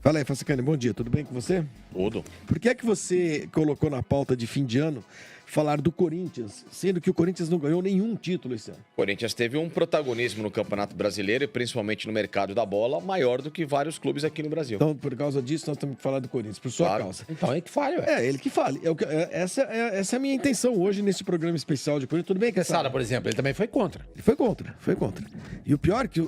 Fala aí, Fassicani, bom dia, tudo bem com você? Tudo. Por que é que você colocou na pauta de fim de ano falar do Corinthians, sendo que o Corinthians não ganhou nenhum título esse ano? O Corinthians teve um protagonismo no Campeonato Brasileiro e principalmente no mercado da bola maior do que vários clubes aqui no Brasil. Então, por causa disso, nós temos que falar do Corinthians, por sua causa. Então, é que fale, ué. É, ele que fale. Essa é a minha intenção hoje nesse programa especial de Corinthians. Tudo bem, Quesada, por exemplo, ele também foi contra. Ele foi contra. E o pior é que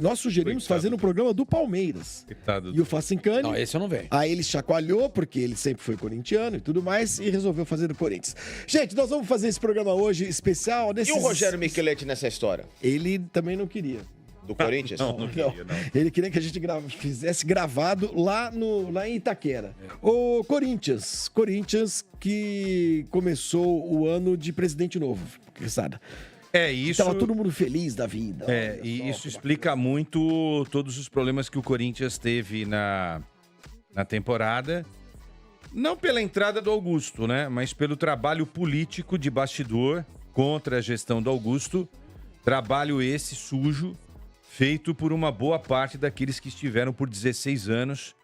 nós sugerimos fazer um programa do Palmeiras. Coitado. E o Fassicani... Não, esse eu não vejo. Aí ele chacoalhou, porque ele sempre foi corintiano e tudo mais, e resolveu fazer do Corinthians. Gente, nós vamos fazer esse programa hoje especial. E o Rogério Micheletti nessa história? Ele também não queria. Do Corinthians? Não queria, não. Ele queria que a gente fizesse gravado lá em Itaquera. O Corinthians que começou o ano de presidente novo, Quesada. Isso. Tava todo mundo feliz da vida. E isso explica muito todos os problemas que o Corinthians teve na temporada. Não pela entrada do Augusto, né? Mas pelo trabalho político de bastidor contra a gestão do Augusto. Trabalho esse sujo, feito por uma boa parte daqueles que estiveram por 16 anos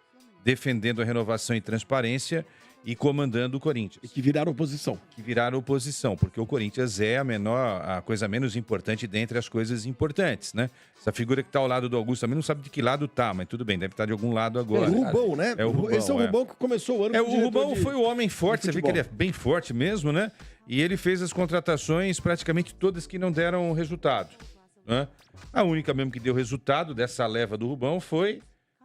defendendo a renovação e transparência e comandando o Corinthians. E que viraram oposição. Porque o Corinthians é a coisa menos importante dentre as coisas importantes, né? Essa figura que está ao lado do Augusto também não sabe de que lado tá, mas tudo bem, deve estar de algum lado agora. É o Rubão, né? É o Rubão, Esse é o Rubão que começou o ano como o Rubão diretor foi o homem forte, você vê que ele é bem forte mesmo, né? E ele fez as contratações praticamente todas que não deram resultado, né? A única mesmo que deu resultado dessa leva do Rubão foi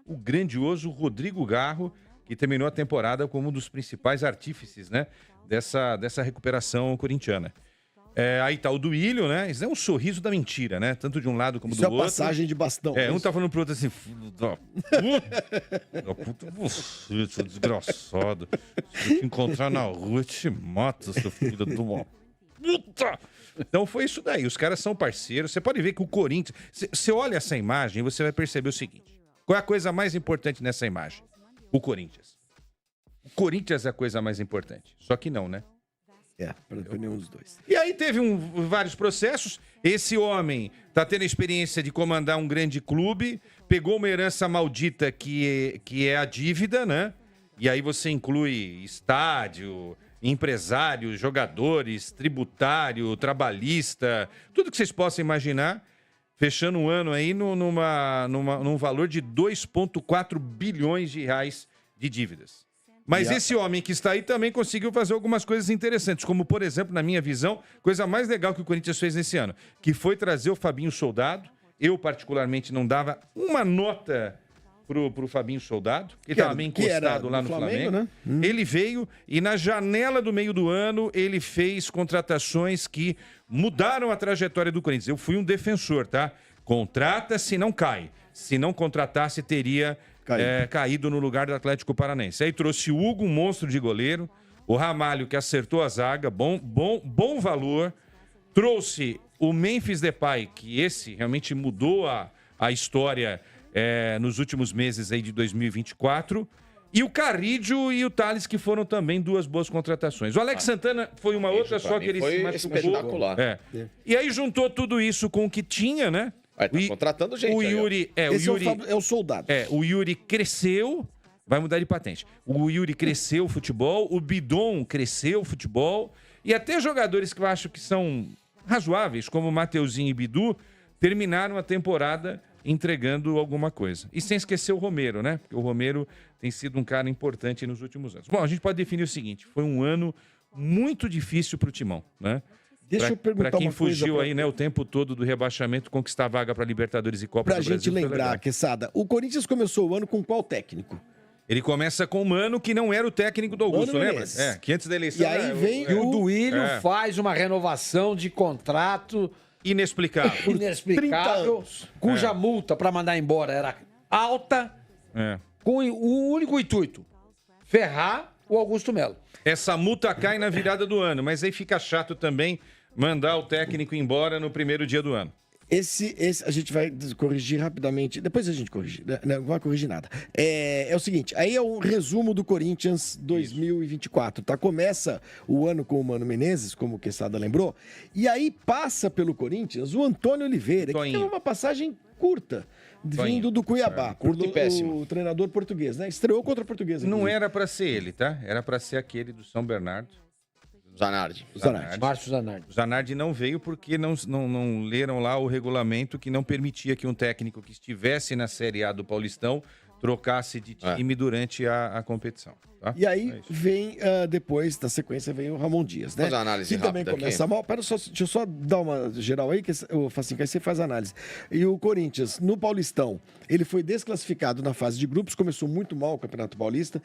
o grandioso Rodrigo Garro, que terminou a temporada como um dos principais artífices, né, dessa recuperação corintiana. Aí tá o Duílio, né? Isso é um sorriso da mentira, né? Tanto de um lado como do outro. Isso é passagem de bastão. Um tá falando pro outro assim, filho da puta, você, seu desgraçado. Se eu te encontrar na rua, eu te mato, seu filho de uma puta. Então foi isso daí, os caras são parceiros. Você pode ver que o Corinthians... Você olha essa imagem e você vai perceber o seguinte. Qual é a coisa mais importante nessa imagem? O Corinthians. O Corinthians é a coisa mais importante. Só que não, né? Para nenhum dos dois. E aí teve vários processos. Esse homem tá tendo a experiência de comandar um grande clube, pegou uma herança maldita que é a dívida, né? E aí você inclui estádio, empresários, jogadores, tributário, trabalhista, tudo que vocês possam imaginar, fechando um ano aí num valor de 2,4 bilhões de reais de dívidas. Mas esse homem que está aí também conseguiu fazer algumas coisas interessantes, como, por exemplo, na minha visão, coisa mais legal que o Corinthians fez nesse ano, que foi trazer o Fabinho Soldado. Eu, particularmente, não dava uma nota pro Fabinho Soldado, que estava meio encostado lá no Flamengo. Né? Ele veio e na janela do meio do ano ele fez contratações que mudaram a trajetória do Corinthians. Eu fui um defensor, tá? Contrata se não cai. Se não contratasse, teria caído no lugar do Atlético Paranaense. Aí trouxe o Hugo, um monstro de goleiro, o Ramalho, que acertou a zaga, bom valor. Trouxe o Memphis Depay, que esse realmente mudou a história nos últimos meses aí de 2024. E o Carrídio e o Thales, que foram também duas boas contratações. O Alex Santana foi uma outra, só que ele se machucou. Espetacular. E aí juntou tudo isso com o que tinha, né? Tá contratando gente. O Yuri... Esse é o Soldado. O Yuri cresceu, vai mudar de patente. O Yuri cresceu o futebol, o Bidon cresceu o futebol, e até jogadores que eu acho que são razoáveis, como Mateuzinho e Bidu, terminaram a temporada entregando alguma coisa. E sem esquecer o Romero, né? Porque o Romero tem sido um cara importante nos últimos anos. Bom, a gente pode definir o seguinte, foi um ano muito difícil para o Timão, né? Deixa eu perguntar pra quem uma coisa fugiu aí, né, o tempo todo do rebaixamento, conquistar vaga para Libertadores e Copa do Brasil. Pra gente lembrar, Quesada, o Corinthians começou o ano com qual técnico? Ele começa com o Mano, que não era o técnico do Augusto, Mano lembra? Menezes. Que antes da eleição... E aí vem E o Duílio faz uma renovação de contrato inexplicável. inexplicável, cuja multa para mandar embora era alta, com o único intuito, ferrar o Augusto Melo. Essa multa cai na virada do ano, mas aí fica chato também mandar o técnico embora no primeiro dia do ano. Esse a gente vai corrigir rapidamente. Depois a gente corrige. Não vai corrigir nada. É o seguinte, aí é um resumo do Corinthians 2024, tá? Começa o ano com o Mano Menezes, como o Quesada lembrou, e aí passa pelo Corinthians o Antônio Oliveira, que teve uma passagem curta, vindo do Cuiabá, Curta e péssimo. o treinador português, né? Estreou contra o português. Não inclusive. era pra ser ele, tá? Era pra ser aquele do São Bernardo. Zanardi. Márcio Zanardi. O Zanardi não veio porque não leram lá o regulamento que não permitia que um técnico que estivesse na Série A do Paulistão trocasse de time durante a competição. Tá? E aí É isso. vem, depois da sequência, vem o Ramon Dias, né? Faz a análise que também rápida começa aqui. mal. Pera só, deixa eu só dar uma geral aí, que o Facinho, aí você faz a análise. E o Corinthians, no Paulistão, ele foi desclassificado na fase de grupos, começou muito mal o Campeonato Paulista,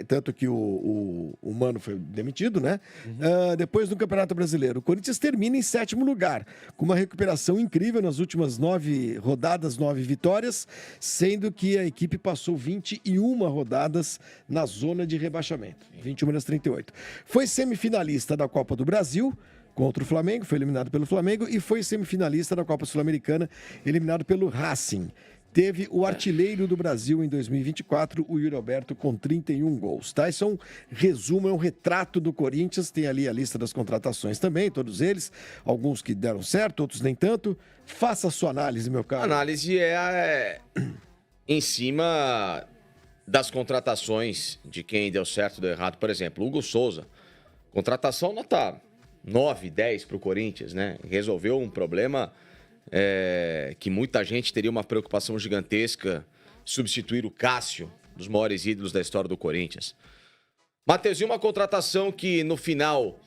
tanto que o Mano foi demitido, né? Depois, no Campeonato Brasileiro, o Corinthians termina em 7º lugar, com uma recuperação incrível nas últimas 9 rodadas, 9 vitórias, sendo que a equipe passou 21 rodadas na zona de rebaixamento, 21 das 38. Foi semifinalista da Copa do Brasil contra o Flamengo, foi eliminado pelo Flamengo, e foi semifinalista da Copa Sul-Americana, eliminado pelo Racing. Teve o artilheiro do Brasil em 2024, o Yuri Alberto, com 31 gols. Tá? Isso é um resumo, é um retrato do Corinthians. Tem ali a lista das contratações também, todos eles. Alguns que deram certo, outros nem tanto. Faça a sua análise, meu A caro. análise é em cima das contratações de quem deu certo e deu errado. Por exemplo, Hugo Souza. Contratação nota 9, 10 para o Corinthians, né? Resolveu um problema que muita gente teria uma preocupação gigantesca substituir o Cássio, dos maiores ídolos da história do Corinthians. Mateuzinho, uma contratação que no final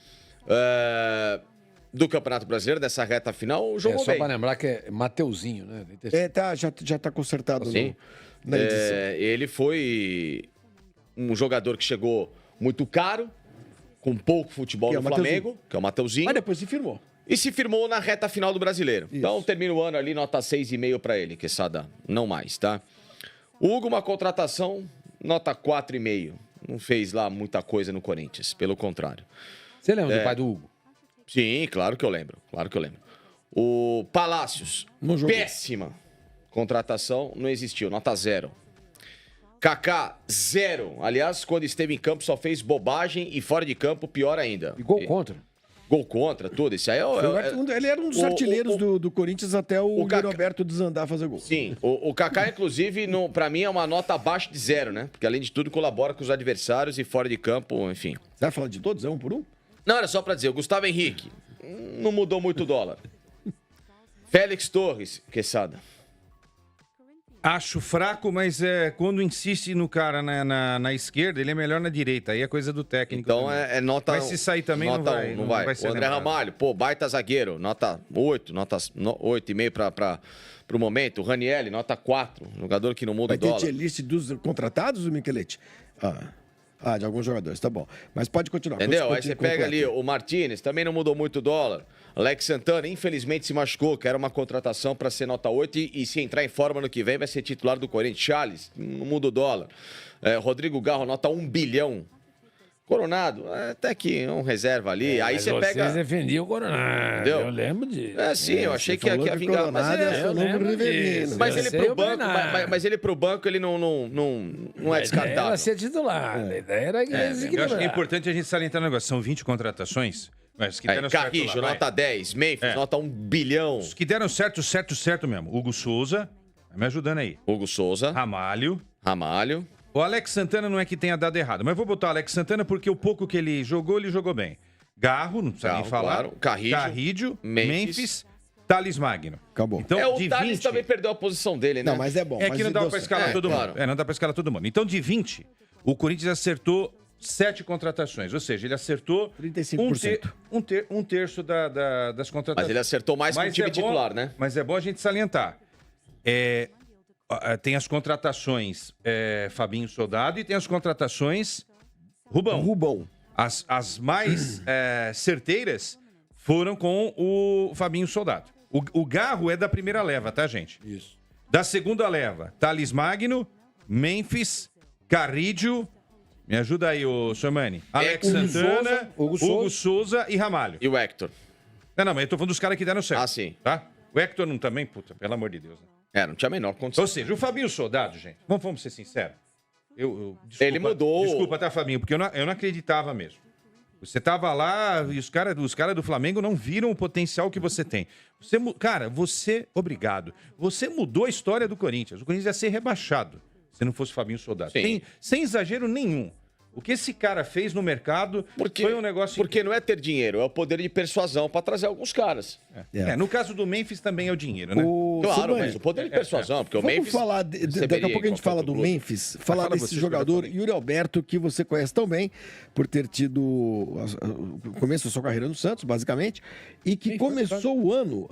do Campeonato Brasileiro, dessa reta final, jogou Só bem. pra lembrar que é Mateuzinho, né? Já tá consertado Sim. na edição. Ele foi um jogador que chegou muito caro, com pouco futebol Que é no o Mateuzinho. Flamengo, que é o Mateuzinho, Mas depois se firmou. e se firmou na reta final do Brasileiro. Isso. Então termina o ano ali, nota 6,5 para ele, Quesada, não mais, tá? O Hugo, uma contratação, nota 4,5. Não fez lá muita coisa no Corinthians, pelo contrário. Você lembra do pai do Hugo? Sim, claro que eu lembro. O Palácios, Não jogou. péssima contratação, não existiu, nota 0. Kaká, 0. Aliás, quando esteve em campo só fez bobagem e fora de campo, pior ainda. E gol contra. Gol contra, tudo. Isso aí Ele era um dos o- artilheiros do Corinthians até o Yuri Kaká- Alberto desandar a fazer gol. Sim, o Kaká, inclusive, pra mim é uma nota abaixo de 0, né? Porque além de tudo colabora com os adversários e fora de campo, enfim. Você vai falar de todos? É um por um? Não, era só pra dizer, o Gustavo Henrique não mudou muito o dólar. Félix Torres, Quesada. Acho fraco, mas quando insiste no cara na esquerda, ele é melhor na direita. Aí é coisa do técnico. Então também. é nota. Mas se sair também, não nota vai. não vai. ser O André lembrado. Ramalho, pô, baita zagueiro, nota 8, nota 8,5 pro momento. O Ranielli, nota 4. Jogador que não muda Vai o ter dólar. tier list dos contratados, o Michelete? De alguns jogadores, tá bom. Mas pode continuar. Entendeu? Aí Continue, você pega ali completa. o Martinez, também não mudou muito o dólar. Alex Santana, infelizmente, se machucou, que era uma contratação para ser nota 8 e se entrar em forma no que vem, vai ser titular do Corinthians. Charles, não muda o dólar. Rodrigo Garro, nota 1 bilhão. Coronado, até que um reserva ali. Aí Mas você pega. Vocês defendiam o Coronado. Entendeu? Eu lembro disso. Sim, eu achei que falou ia que vingar. Mas, Coronado é eu seu novo lembro Rivelino. disso. mas Eu ele sei pro o banco, Bernardo. mas ele pro banco, ele não é Era descartável. ser titular. A ideia era Eu acho que é importante a gente salientar um negócio. São 20 contratações. Mas que deram certo Carrijo, lá, vai. nota 10. Memphis, nota 1 bilhão. Os que deram certo mesmo. Hugo Souza, tá me ajudando aí. Hugo Souza, Ramalho. O O Alex Santana não é que tenha dado errado, mas eu vou botar o Alex Santana porque o pouco que ele jogou bem. Garro, não precisa nem Garro, falar. claro. Carrijo, Memphis, Thales Magno. Acabou. Então, o de Thales 20... também perdeu a posição dele, né? Não, mas é bom. É mas que não dá deu pra certo. escalar todo claro. mundo. Não dá pra escalar todo mundo. Então, de 20, o Corinthians acertou 7 contratações. Ou seja, ele acertou 35%. um terço das contratações. Mas ele acertou mais que o time titular, né? Mas é bom a gente salientar. Tem as contratações Fabinho Soldado e tem as contratações Rubão. As mais certeiras foram com o Fabinho Soldado. O Garro é da primeira leva, tá, gente? Isso. Da segunda leva, Thales Magno, Memphis, Carrijo. Me ajuda aí, ô Sormani. Alex Hugo Santana, Hugo Souza e Ramalho. E o Hector? Não, mas eu tô falando dos caras que deram certo. Ah, sim. Tá? O Hector não também, puta, pelo amor de Deus. Né? Não tinha a menor condição. Ou seja, o Fabinho Soldado, gente, vamos ser sinceros. Desculpa, Ele mudou. Desculpa, tá, Fabinho, porque eu não acreditava mesmo. Você tava lá e os cara do Flamengo não viram o potencial que você tem. Obrigado. Você mudou a história do Corinthians. O Corinthians ia ser rebaixado se não fosse o Fabinho Soldado. Sem exagero nenhum. O que esse cara fez no mercado foi um negócio... Porque não é ter dinheiro, é o poder de persuasão para trazer alguns caras. No caso do Memphis também é o dinheiro, né? Claro, mas o poder de persuasão, porque o Memphis... Vamos falar, daqui a pouco a gente fala do Memphis, falar desse jogador, Yuri Alberto, que você conhece tão bem, por ter tido o começo da sua carreira no Santos, basicamente, e que começou o ano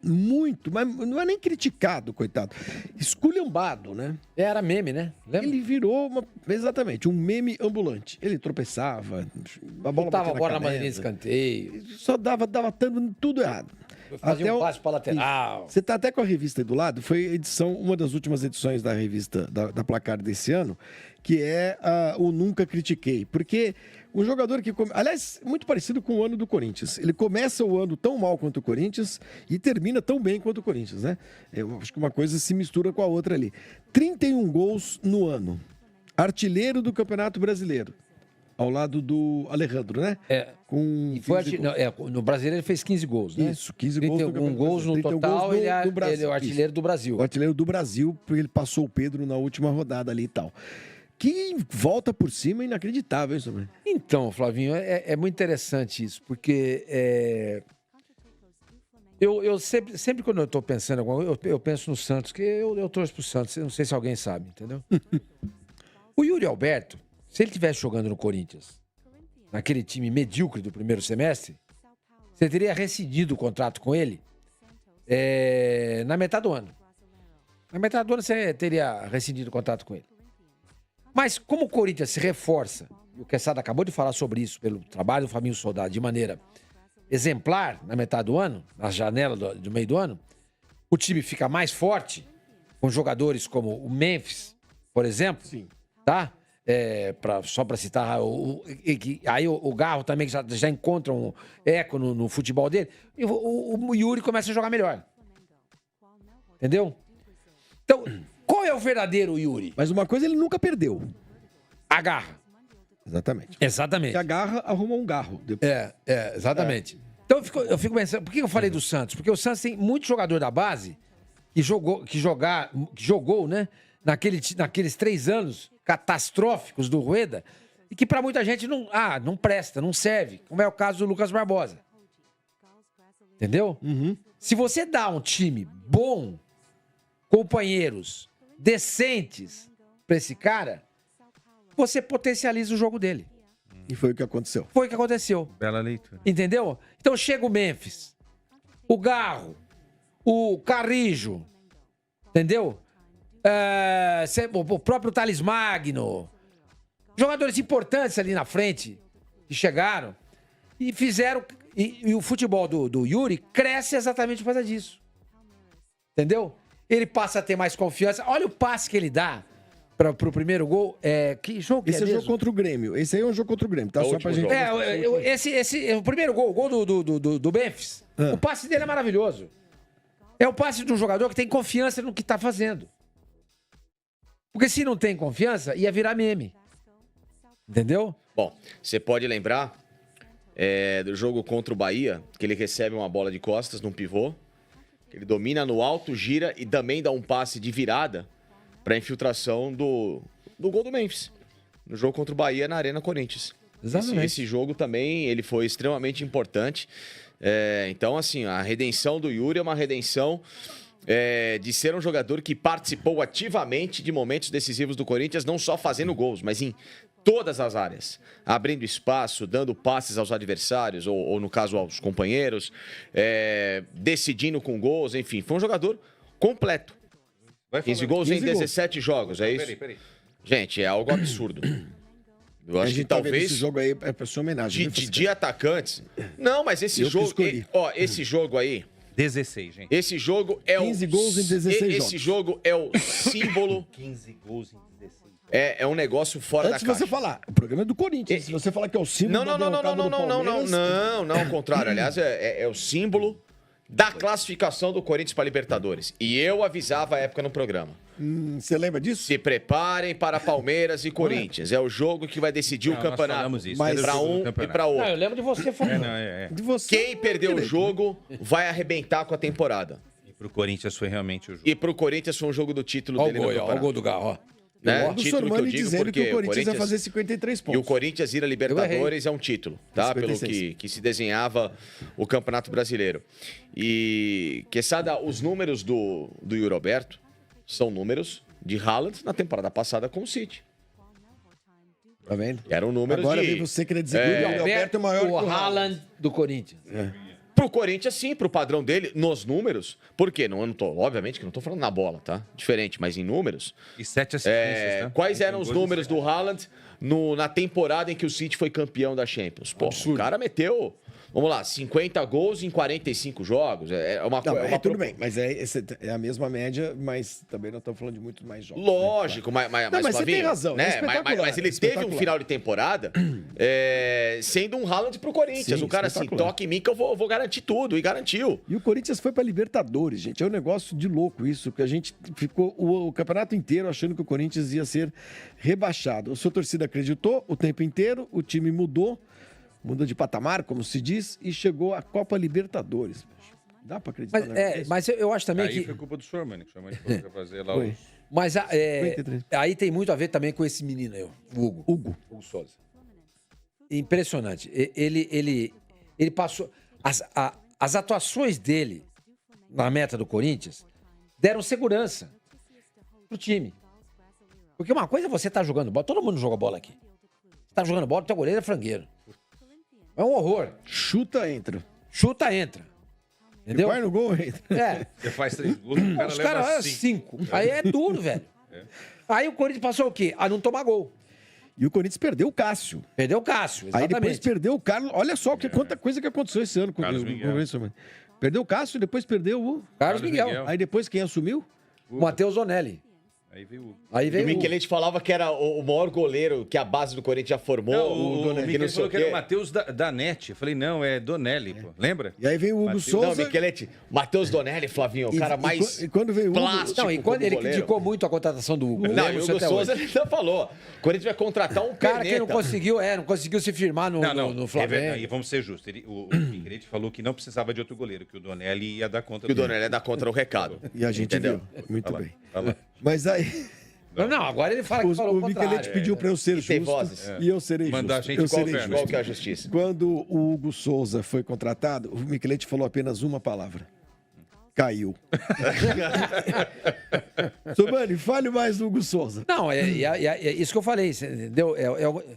muito, mas não é nem criticado, coitado, esculhambado, né? Era meme, né? Lembra? Ele virou, exatamente, um meme ambulante. Ele tropeçava, a bola botava a bola na caneta, bandeirinha de escanteio. Só dava tudo errado. Fazia um passe para lateral. Você tá até com a revista aí do lado, foi uma das últimas edições da revista da Placar desse ano, que é o Nunca Critiquei. Porque um jogador que... Aliás, muito parecido com o ano do Corinthians. Ele começa o ano tão mal quanto o Corinthians e termina tão bem quanto o Corinthians, né? Eu acho que uma coisa se mistura com a outra ali. 31 gols no ano. Artilheiro do Campeonato Brasileiro. Ao lado do Alejandro, né? No Brasileiro ele fez 15 gols, né? Isso, 15 gols no 31 gols no total, ele é o artilheiro do Brasil. O artilheiro do Brasil, porque ele passou o Pedro na última rodada ali e tal. Que volta por cima inacreditável, isso, né? Então, Flavinho, é muito interessante isso, porque eu sempre quando eu estou pensando, eu penso no Santos, que eu torço pro Santos, não sei se alguém sabe, entendeu? O Yuri Alberto, se ele estivesse jogando no Corinthians, naquele time medíocre do primeiro semestre, você teria rescindido o contrato com ele na metade do ano. Na metade do ano você teria rescindido o contrato com ele. Mas como o Corinthians se reforça, e o Quesada acabou de falar sobre isso, pelo trabalho do Fabinho Soldado, de maneira exemplar na metade do ano, na janela do meio do ano, o time fica mais forte, com jogadores como o Memphis, por exemplo. Sim. Tá? Só para citar, aí o Garro também já encontra um eco no futebol dele, e o Yuri começa a jogar melhor. Entendeu? Então, qual é o verdadeiro Yuri? Mas uma coisa ele nunca perdeu. A garra. Exatamente. Exatamente. Se a garra arruma um garro. Depois. Exatamente. Então eu fico pensando, por que eu falei do Santos? Porque o Santos tem muito jogador da base que jogou, né? Naqueles 3 anos catastróficos do Rueda, e que pra muita gente não presta, não serve, como é o caso do Lucas Barbosa. Entendeu? Uhum. Se você dá um time bom, companheiros decentes pra esse cara, você potencializa o jogo dele. E foi o que aconteceu. Foi o que aconteceu. Bela leitura. Entendeu? Então chega o Memphis, o Garro, o Carrijo, entendeu? O próprio Thales Magno, jogadores importantes ali na frente que chegaram e fizeram. E o futebol do Yuri cresce exatamente por causa disso. Entendeu? Ele passa a ter mais confiança. Olha o passe que ele dá pro primeiro gol. Que jogo que Esse é jogo contra o Grêmio. Esse aí é um jogo contra o Grêmio, tá? Só pra gente. O primeiro gol, o gol do Memphis, o passe dele é maravilhoso. É o passe de um jogador que tem confiança no que tá fazendo. Porque se não tem confiança, ia virar meme. Entendeu? Bom, você pode lembrar do jogo contra o Bahia, que ele recebe uma bola de costas num pivô, que ele domina no alto, gira e também dá um passe de virada para infiltração do gol do Memphis. No jogo contra o Bahia na Arena Corinthians. Exatamente. Esse jogo também ele foi extremamente importante. Então, assim, a redenção do Yuri é uma redenção de ser um jogador que participou ativamente de momentos decisivos do Corinthians, não só fazendo gols, mas em todas as áreas, abrindo espaço, dando passes aos adversários, ou no caso aos companheiros, decidindo com gols, enfim, foi um jogador completo. 15 gols em 17 jogos, é isso? Peraí. Gente, é algo absurdo. Eu acho que tá vendo talvez esse jogo aí é pra sua homenagem. de atacantes. Não, mas esse jogo, esse jogo aí, 16, gente. esse jogo é 15 gols em 16 jogos. Esse jogo é o símbolo. 15 gols em 16. É um negócio fora Antes da de você caixa. falar, o programa é do Corinthians. Se você falar que é o símbolo Não, ao contrário. Aliás, é o símbolo da classificação do Corinthians para Libertadores. E eu avisava a época no programa. Você lembra disso? Se preparem para Palmeiras e Corinthians. É o jogo que vai decidir o Nós campeonato. falamos isso, Mas- era o Para jogo do um e campeonato. para outro. Não, eu lembro de você falando. De você. Quem perdeu o jogo vai arrebentar com a temporada. E pro Corinthians foi realmente o jogo. E pro Corinthians foi um jogo do título Olha o dele gol, no ó, o campeonato. gol do Garro, ó. Né? O do Título que eu Sormani digo dizendo que porque o Corinthians vai fazer 53 E o pontos. Corinthians ir a Libertadores é um título, tá? Pelo 56. que se desenhava o Campeonato Brasileiro. E, Quesada, os números do Yuri Alberto são números de Haaland na temporada passada com o City. Tá vendo? Era um número Agora de... vem você querer dizer que o Yuri Alberto é maior que o o Haaland. Haaland do Corinthians. Pro Corinthians, sim, pro padrão dele, nos números. Por quê? Não, eu não tô, obviamente que não tô falando na bola, tá? Diferente, mas em números. E 7 assistências, tá? Quais eram Tem os gols de números do Haaland na temporada em que o City foi campeão da Champions? Pô, o cara meteu, vamos lá, 50 gols em 45 jogos. É uma Não, coisa. tudo bem, mas é a mesma média, mas também não estamos falando de muito mais jogos. Lógico, mas você Flavinho, tem razão, é né? espetacular, Mas ele é teve um espetacular. final de temporada sendo um Haaland pro Corinthians. Sim, o cara assim, espetacular. toca em mim que eu vou garantir tudo. E garantiu. E o Corinthians foi para Libertadores, gente. É um negócio de louco isso, que a gente ficou o campeonato inteiro achando que o Corinthians ia ser rebaixado. A sua torcida acreditou o tempo inteiro, o time mudou de patamar, como se diz, e chegou à Copa Libertadores. Bicho. Dá para acreditar Mas, nisso? mas eu acho também Aí que... foi culpa do Sormani, que o Sormani falou que ia fazer lá Foi. os... Mas 53. aí tem muito a ver também com esse menino aí, ó, o Hugo Souza. Impressionante. Ele passou... As atuações dele na meta do Corinthians deram segurança pro time. Porque uma coisa é você estar jogando bola, todo mundo joga bola aqui. Você tá jogando bola, teu goleiro é frangueiro. É um horror. Chuta, entra. Chuta, entra. Entendeu? Vai no gol, entra. É. Você faz 3 gols, o cara Os leva caras 5. 5. Aí é duro, velho. Aí o Corinthians passou o quê? A não tomar gol. E o Corinthians perdeu o Cássio. Perdeu o Cássio, Aí depois exatamente. perdeu o Carlos. Olha só quanta coisa que aconteceu esse ano com Carlos o Miguel. Corinthians. Mano. Perdeu o Cássio, depois perdeu o... Carlos Carlos Miguel. Miguel. Aí depois quem assumiu? O Matheus Onelli. Aí veio o... Aí E veio o Michelete falava que era o maior goleiro que a base do Corinthians já formou. Não, o Donelli, Miguel não sei falou o que era quê. o Matheus da NET. Eu falei, não, é Donelli, pô. Lembra? E aí veio o Hugo Matheus- Souza. Não, Michelete, Matheus Donelli, Flavinho, o cara mais E quando veio o Hugo... plástico. Não, e quando como ele goleiro. criticou muito a contratação do Hugo. Eu Não, lembro e o isso Hugo até Souza hoje. ele já falou. O Corinthians vai contratar um Cara que não perneta. não conseguiu se firmar no É Flamengo. e vamos ser justos. O Miguelete falou que não precisava de outro goleiro, que o Donelli ia dar conta Que o dele. Donelli é da contra o recado. E a gente Entendeu? deu. Muito Olha lá, bem. olha lá. Mas aí... Não, agora ele fala que falou O o contrário. Michelete pediu para eu ser E tem justo. vozes. E eu serei Mandar justo. a gente Eu qual serei perna? justo. Qual que é a justiça? Quando o Hugo Souza foi contratado, o Michelete falou apenas uma palavra. Caiu. Sobani, fale mais do Hugo Souza. Não, é isso que eu falei, você entendeu?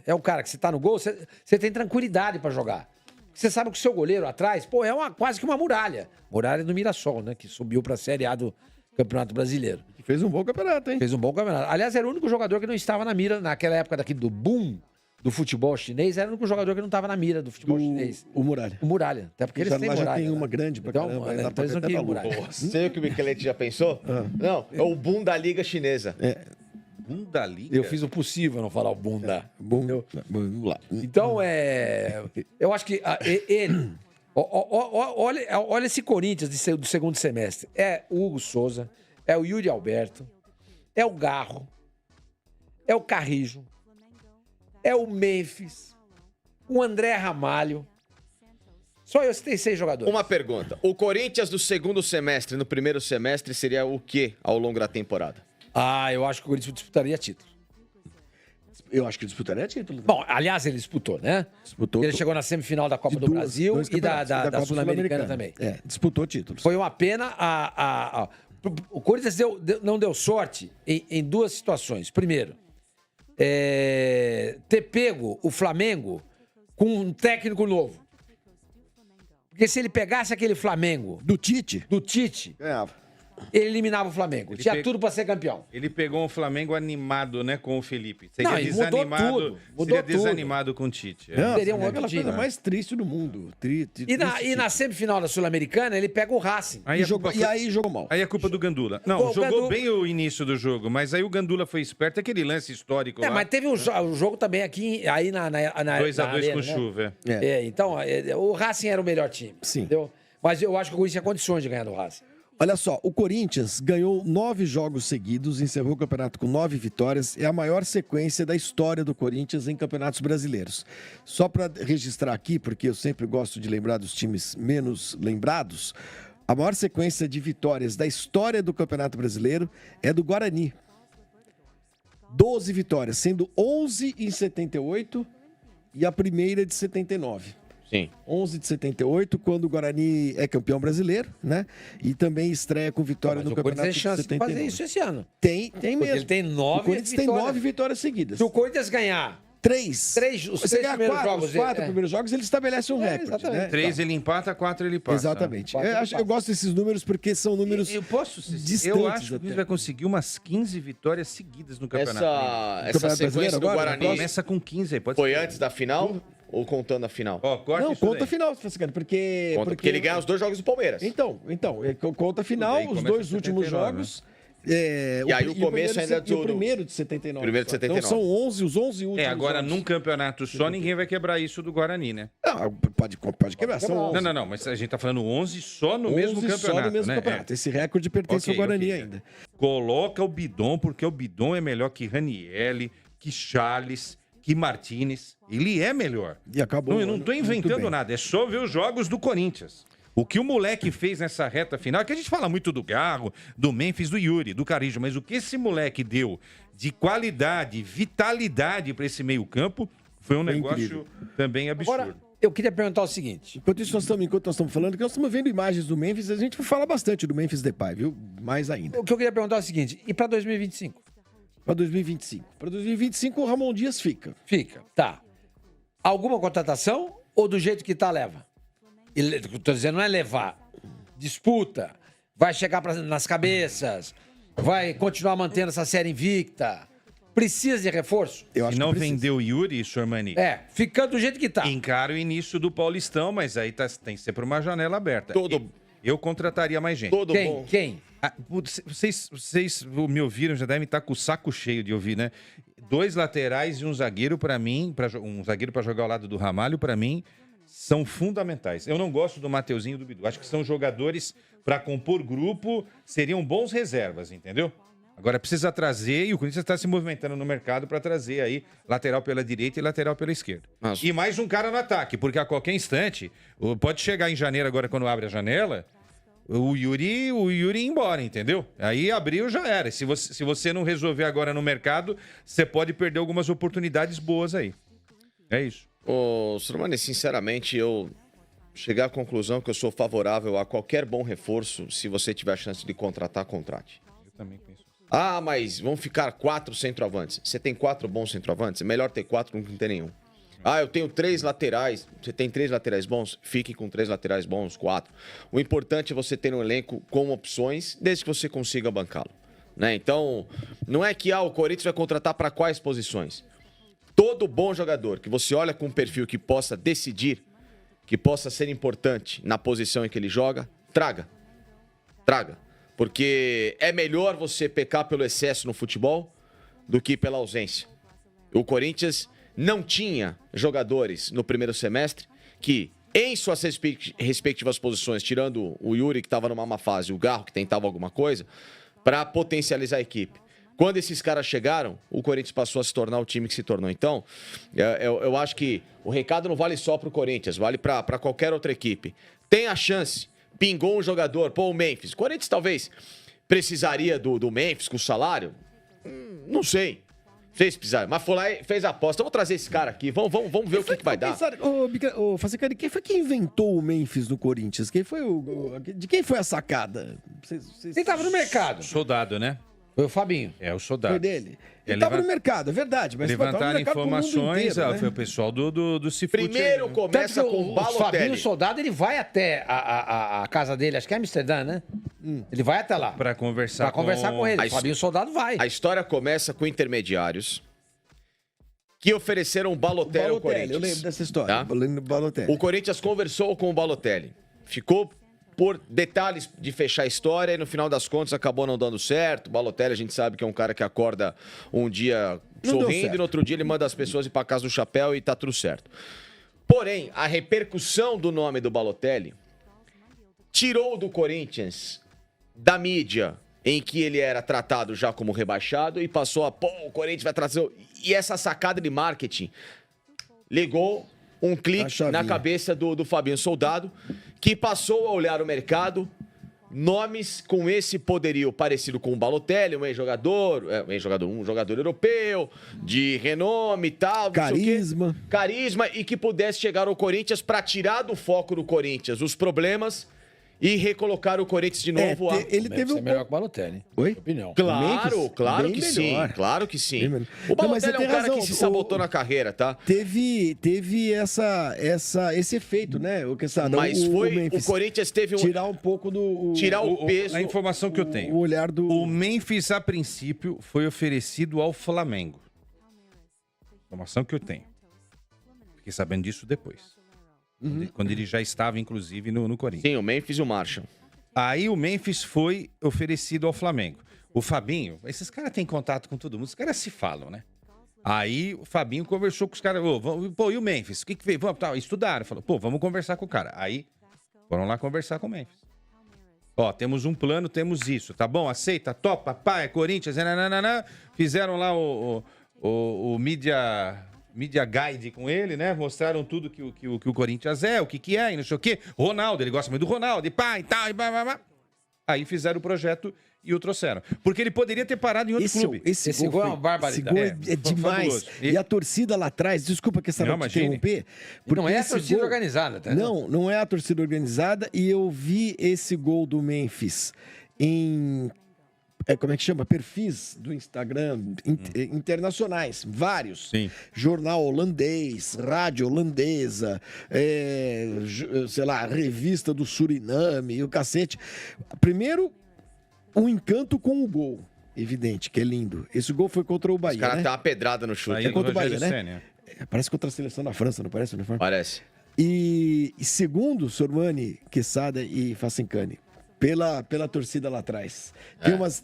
É o cara que você tá no gol, você tem tranquilidade pra jogar. Você sabe que o seu goleiro atrás, pô, quase que uma muralha. Muralha do Mirassol, né? Que subiu pra Série A do Campeonato Brasileiro. Fez um bom campeonato, hein? Fez um bom campeonato. Aliás, era o único jogador que não estava na mira naquela época daqui do boom do futebol chinês. Era o único jogador que não estava na mira do futebol chinês. O Muralha. O Muralha. Até porque eles têm Lá já Muralha. tem né? uma grande pra Então, caramba. aí né, dá então pra eles não até queriam maluco. Muralha. Sei o que o Michelete já pensou? Não, é o boom da Liga Chinesa. Bunda liga. Eu fiz o possível não falar o bunda. Bom, vamos lá. Então, eu acho que ele... Olha esse Corinthians do segundo semestre. É o Hugo Souza, é o Yuri Alberto, é o Garro, é o Carrijo, é o Memphis, o André Ramalho. Só eu citei 6 jogadores. Uma pergunta. O Corinthians do segundo semestre, no primeiro semestre, seria o quê ao longo da temporada? Eu acho que o Corinthians disputaria título. Eu acho que disputaria título. Bom, aliás, ele disputou, né? Disputou. Ele chegou na semifinal da Copa de do Brasil dois e da campeonatos, Copa Sul-Americana também. É, disputou títulos. Foi uma pena. O Corinthians não deu sorte em 2 situações. Primeiro, ter pego o Flamengo com um técnico novo. Porque se ele pegasse aquele Flamengo Do Tite? do Tite, Ganhava. ele eliminava o Flamengo. Ele Tinha pe- tudo para ser campeão. Ele pegou um Flamengo animado, né, com o Felipe. Seria Não, e mudou desanimado, tudo, mudou seria tudo. desanimado com o Tite. Não, Teria um é outro aquela time, coisa né? mais triste do mundo. E na semifinal da Sul-Americana, ele pega o Racing. Aí, E aí jogou mal. aí a culpa do Gandula. Não, Pô, o jogou Gandula- bem o início do jogo, mas aí o Gandula foi esperto. Aquele lance histórico lá. Mas teve o jogo também aqui, aí na 2x2 arena, com né? chuva. Então, o Racing era o melhor time. Sim. Entendeu? Mas eu acho que o Corinthians tinha condições de ganhar do Racing. Olha só, o Corinthians ganhou 9 jogos seguidos, encerrou o campeonato com 9 vitórias. É a maior sequência da história do Corinthians em campeonatos brasileiros. Só para registrar aqui, porque eu sempre gosto de lembrar dos times menos lembrados, a maior sequência de vitórias da história do Campeonato Brasileiro é do Guarani. 12 vitórias, sendo 11 em 78 e a primeira de 79. Sim. 11 de 78, quando o Guarani é campeão brasileiro, né? E também estreia com vitória no Mas o Corinthians campeonato tem chance de de 79. fazer isso esse ano. Tem Porque mesmo. ele tem 9 O Corinthians tem vitórias. 9 vitórias seguidas. Se o Corinthians ganhar 3. os Você 3 ganhar primeiros 4, jogos... os 4 primeiros jogos, ele estabelece um recorde. exatamente. Né? 3 ele empata, 4 ele passa. Exatamente. Quatro ele Eu passa. gosto desses números porque são números Eu posso distantes Eu acho que o até. Corinthians vai conseguir umas 15 vitórias seguidas no campeonato. Essa Campeonato sequência Brasileiro do agora, Guarani Começa com 15 aí, pode foi ser. antes da final ou contando a final? Ó, corta Não, isso conta daí. final, Franciscano, porque... Conta, porque ele ganha os 2 jogos do Palmeiras. Então, conta final, Tudo bem, os começa 2 em últimos 79, jogos... E aí o começo ainda e o do- primeiro de 79. Primeiro de só. 79. Então são 11, os 11 últimos Agora jogos. num campeonato só ninguém vai quebrar isso do Guarani, né? Não, pode quebrar, são 11. Não, mas a gente tá falando 11 só no mesmo 11 campeonato, só no mesmo né? campeonato. Esse recorde pertence Ok, ao Guarani ok. ainda. Coloca o Bidon, porque o Bidon é melhor que Ranielli, que Charles, que Martinez. Ele é melhor. E acabou. Não, eu não tô Muito inventando bem. nada, é só ver os jogos do Corinthians. O que o moleque fez nessa reta final, que a gente fala muito do Garro, do Memphis, do Yuri, do Carrillo, mas o que esse moleque deu de qualidade, vitalidade para esse meio-campo foi um negócio incrível. também absurdo. Agora, eu queria perguntar o seguinte. Enquanto nós estamos falando, que nós estamos vendo imagens do Memphis, a gente fala bastante do Memphis Depay, viu? Mais ainda. O que eu queria perguntar é o seguinte. E para 2025? Para 2025. Para 2025, o Ramon Dias fica. Fica. Tá. Alguma contratação ou do jeito que tá leva? Tô dizendo, não é levar. Disputa. Vai chegar nas cabeças. Vai continuar mantendo essa série invicta. Precisa de reforço? Eu Se acho não que precisa. vendeu o Yuri, Sormani, Ficando do jeito que tá. encara o início do Paulistão, mas aí tem que ser por uma janela aberta. Todo- Eu contrataria mais gente. Todo Quem? bom. Quem? Ah, putz, vocês me ouviram, já devem estar com o saco cheio de ouvir, né? 2 laterais e um zagueiro, para mim, um zagueiro para jogar ao lado do Ramalho, para mim, são fundamentais. Eu não gosto do Mateuzinho e do Bidu. Acho que são jogadores para compor grupo, seriam bons reservas, entendeu? Agora precisa trazer, e o Corinthians está se movimentando no mercado para trazer aí lateral pela direita e lateral pela esquerda. Mas- E mais um cara no ataque, porque a qualquer instante, pode chegar em janeiro agora, quando abre a janela, o Yuri ir embora, entendeu? Aí abriu, já era. Se você não resolver agora no mercado, você pode perder algumas oportunidades boas aí. É isso. Ô, Sormani, sinceramente, eu cheguei à conclusão que eu sou favorável a qualquer bom reforço. Se você tiver a chance de contratar, contrate. Eu também penso. Ah, mas vão ficar 4 centroavantes. Você tem 4 bons centroavantes? É melhor ter 4 do que não ter nenhum. Ah, eu tenho 3 laterais. Você tem 3 laterais bons? Fique com 3 laterais bons, 4. O importante é você ter um elenco com opções, desde que você consiga bancá-lo. Né? Então, não é que o Corinthians vai contratar para quais posições. Todo bom jogador que você olha com um perfil que possa decidir, que possa ser importante na posição em que ele joga, traga. Traga. Porque é melhor você pecar pelo excesso no futebol do que pela ausência. O Corinthians não tinha jogadores no primeiro semestre que, em suas respectivas posições, tirando o Yuri, que estava numa má fase, o Garro, que tentava alguma coisa, para potencializar a equipe. Quando esses caras chegaram, o Corinthians passou a se tornar o time que se tornou. Então, eu acho que o recado não vale só para o Corinthians, vale para qualquer outra equipe. Tem a chance, pingou um jogador, o Memphis. O Corinthians talvez precisaria do Memphis com o salário? Não sei. Fez pisar, mas foi lá e fez a aposta. Vamos trazer esse cara aqui, vamos ver o que vai dar. Ô, Facicani, quem foi que inventou o Memphis no Corinthians? Quem foi de quem foi a sacada? Quem tava no mercado? Soldado, né? Foi o Fabinho. É o soldado. Foi dele? É, Ele estava levant- no mercado, é verdade. Mas tava no Levantaram mercado pro mundo informações, inteiro, né? foi o pessoal do Cifute. Primeiro Tanto começa que com o o Fabinho Balotelli. Soldado, ele vai até a casa dele, acho que é Amsterdã, né? Ele vai até lá. Para conversar, Pra conversar com ele. A O Fabinho Soldado vai. A história começa com intermediários que ofereceram o Balotelli ao Corinthians. Eu lembro dessa história. Tá? Eu lembro do Balotelli. O Corinthians conversou com o Balotelli. Ficou por detalhes de fechar a história e no final das contas acabou não dando certo. O Balotelli a gente sabe que é um cara que acorda um dia Não deu sorrindo certo. e no outro dia ele manda as pessoas ir para casa do chapéu e tá tudo certo. Porém, a repercussão do nome do Balotelli tirou do Corinthians da mídia em que ele era tratado já como rebaixado e passou a, o Corinthians vai trazer... E essa sacada de marketing ligou um clique na cabeça do Fabinho Soldado, que passou a olhar o mercado, nomes com esse poderio parecido com o Balotelli, um jogador europeu, de renome e tal. Carisma. Carisma, e que pudesse chegar ao Corinthians para tirar do foco do Corinthians os problemas e recolocar o Corinthians de novo. Ele teve um melhor que o Balotelli. Oi? Opinião. Claro que sim. O Balotelli é um cara que se sabotou na carreira, tá? Teve esse efeito, né? Mas o Corinthians teve tirar um pouco do... Tirar o peso... A informação que eu tenho. O olhar do... O Memphis, a princípio, foi oferecido ao Flamengo. Informação que eu tenho. Fiquei sabendo disso depois. Quando ele já estava, inclusive, no Corinthians. Sim, o Memphis e o Marshall. Aí o Memphis foi oferecido ao Flamengo. O Fabinho, esses caras têm contato com todo mundo, os caras se falam, né? Aí o Fabinho conversou com os caras, e o Memphis? O que fez? Vamos, estudaram, falou, vamos conversar com o cara. Aí foram lá conversar com o Memphis. Temos um plano, temos isso, tá bom? Aceita, topa, pá, é Corinthians, nananana. Fizeram lá o Media Guide com ele, né? Mostraram tudo que o Corinthians é, o que é, e não sei o quê. Ronaldo, ele gosta muito do Ronaldo, e pá, e tal, e pá. Aí fizeram o projeto e o trouxeram. Porque ele poderia ter parado em outro clube. Esse gol é uma barbaridade. Esse gol é demais. E a torcida lá atrás, desculpa que essa não te interromper. Não é a torcida organizada, tá? Não é a torcida organizada. E eu vi esse gol do Memphis em... como é que chama? Perfis do Instagram internacionais, vários. Sim. Jornal holandês, rádio holandesa, sei lá, revista do Suriname e o cacete. Primeiro, um encanto com o gol, evidente, que é lindo. Esse gol foi contra o Bahia, Os caras né? têm uma pedrada no chute. É contra o Bahia, né? Parece contra a seleção da França, não parece? Parece. E segundo, Sormani, Quesada e Facincani, pela torcida lá atrás.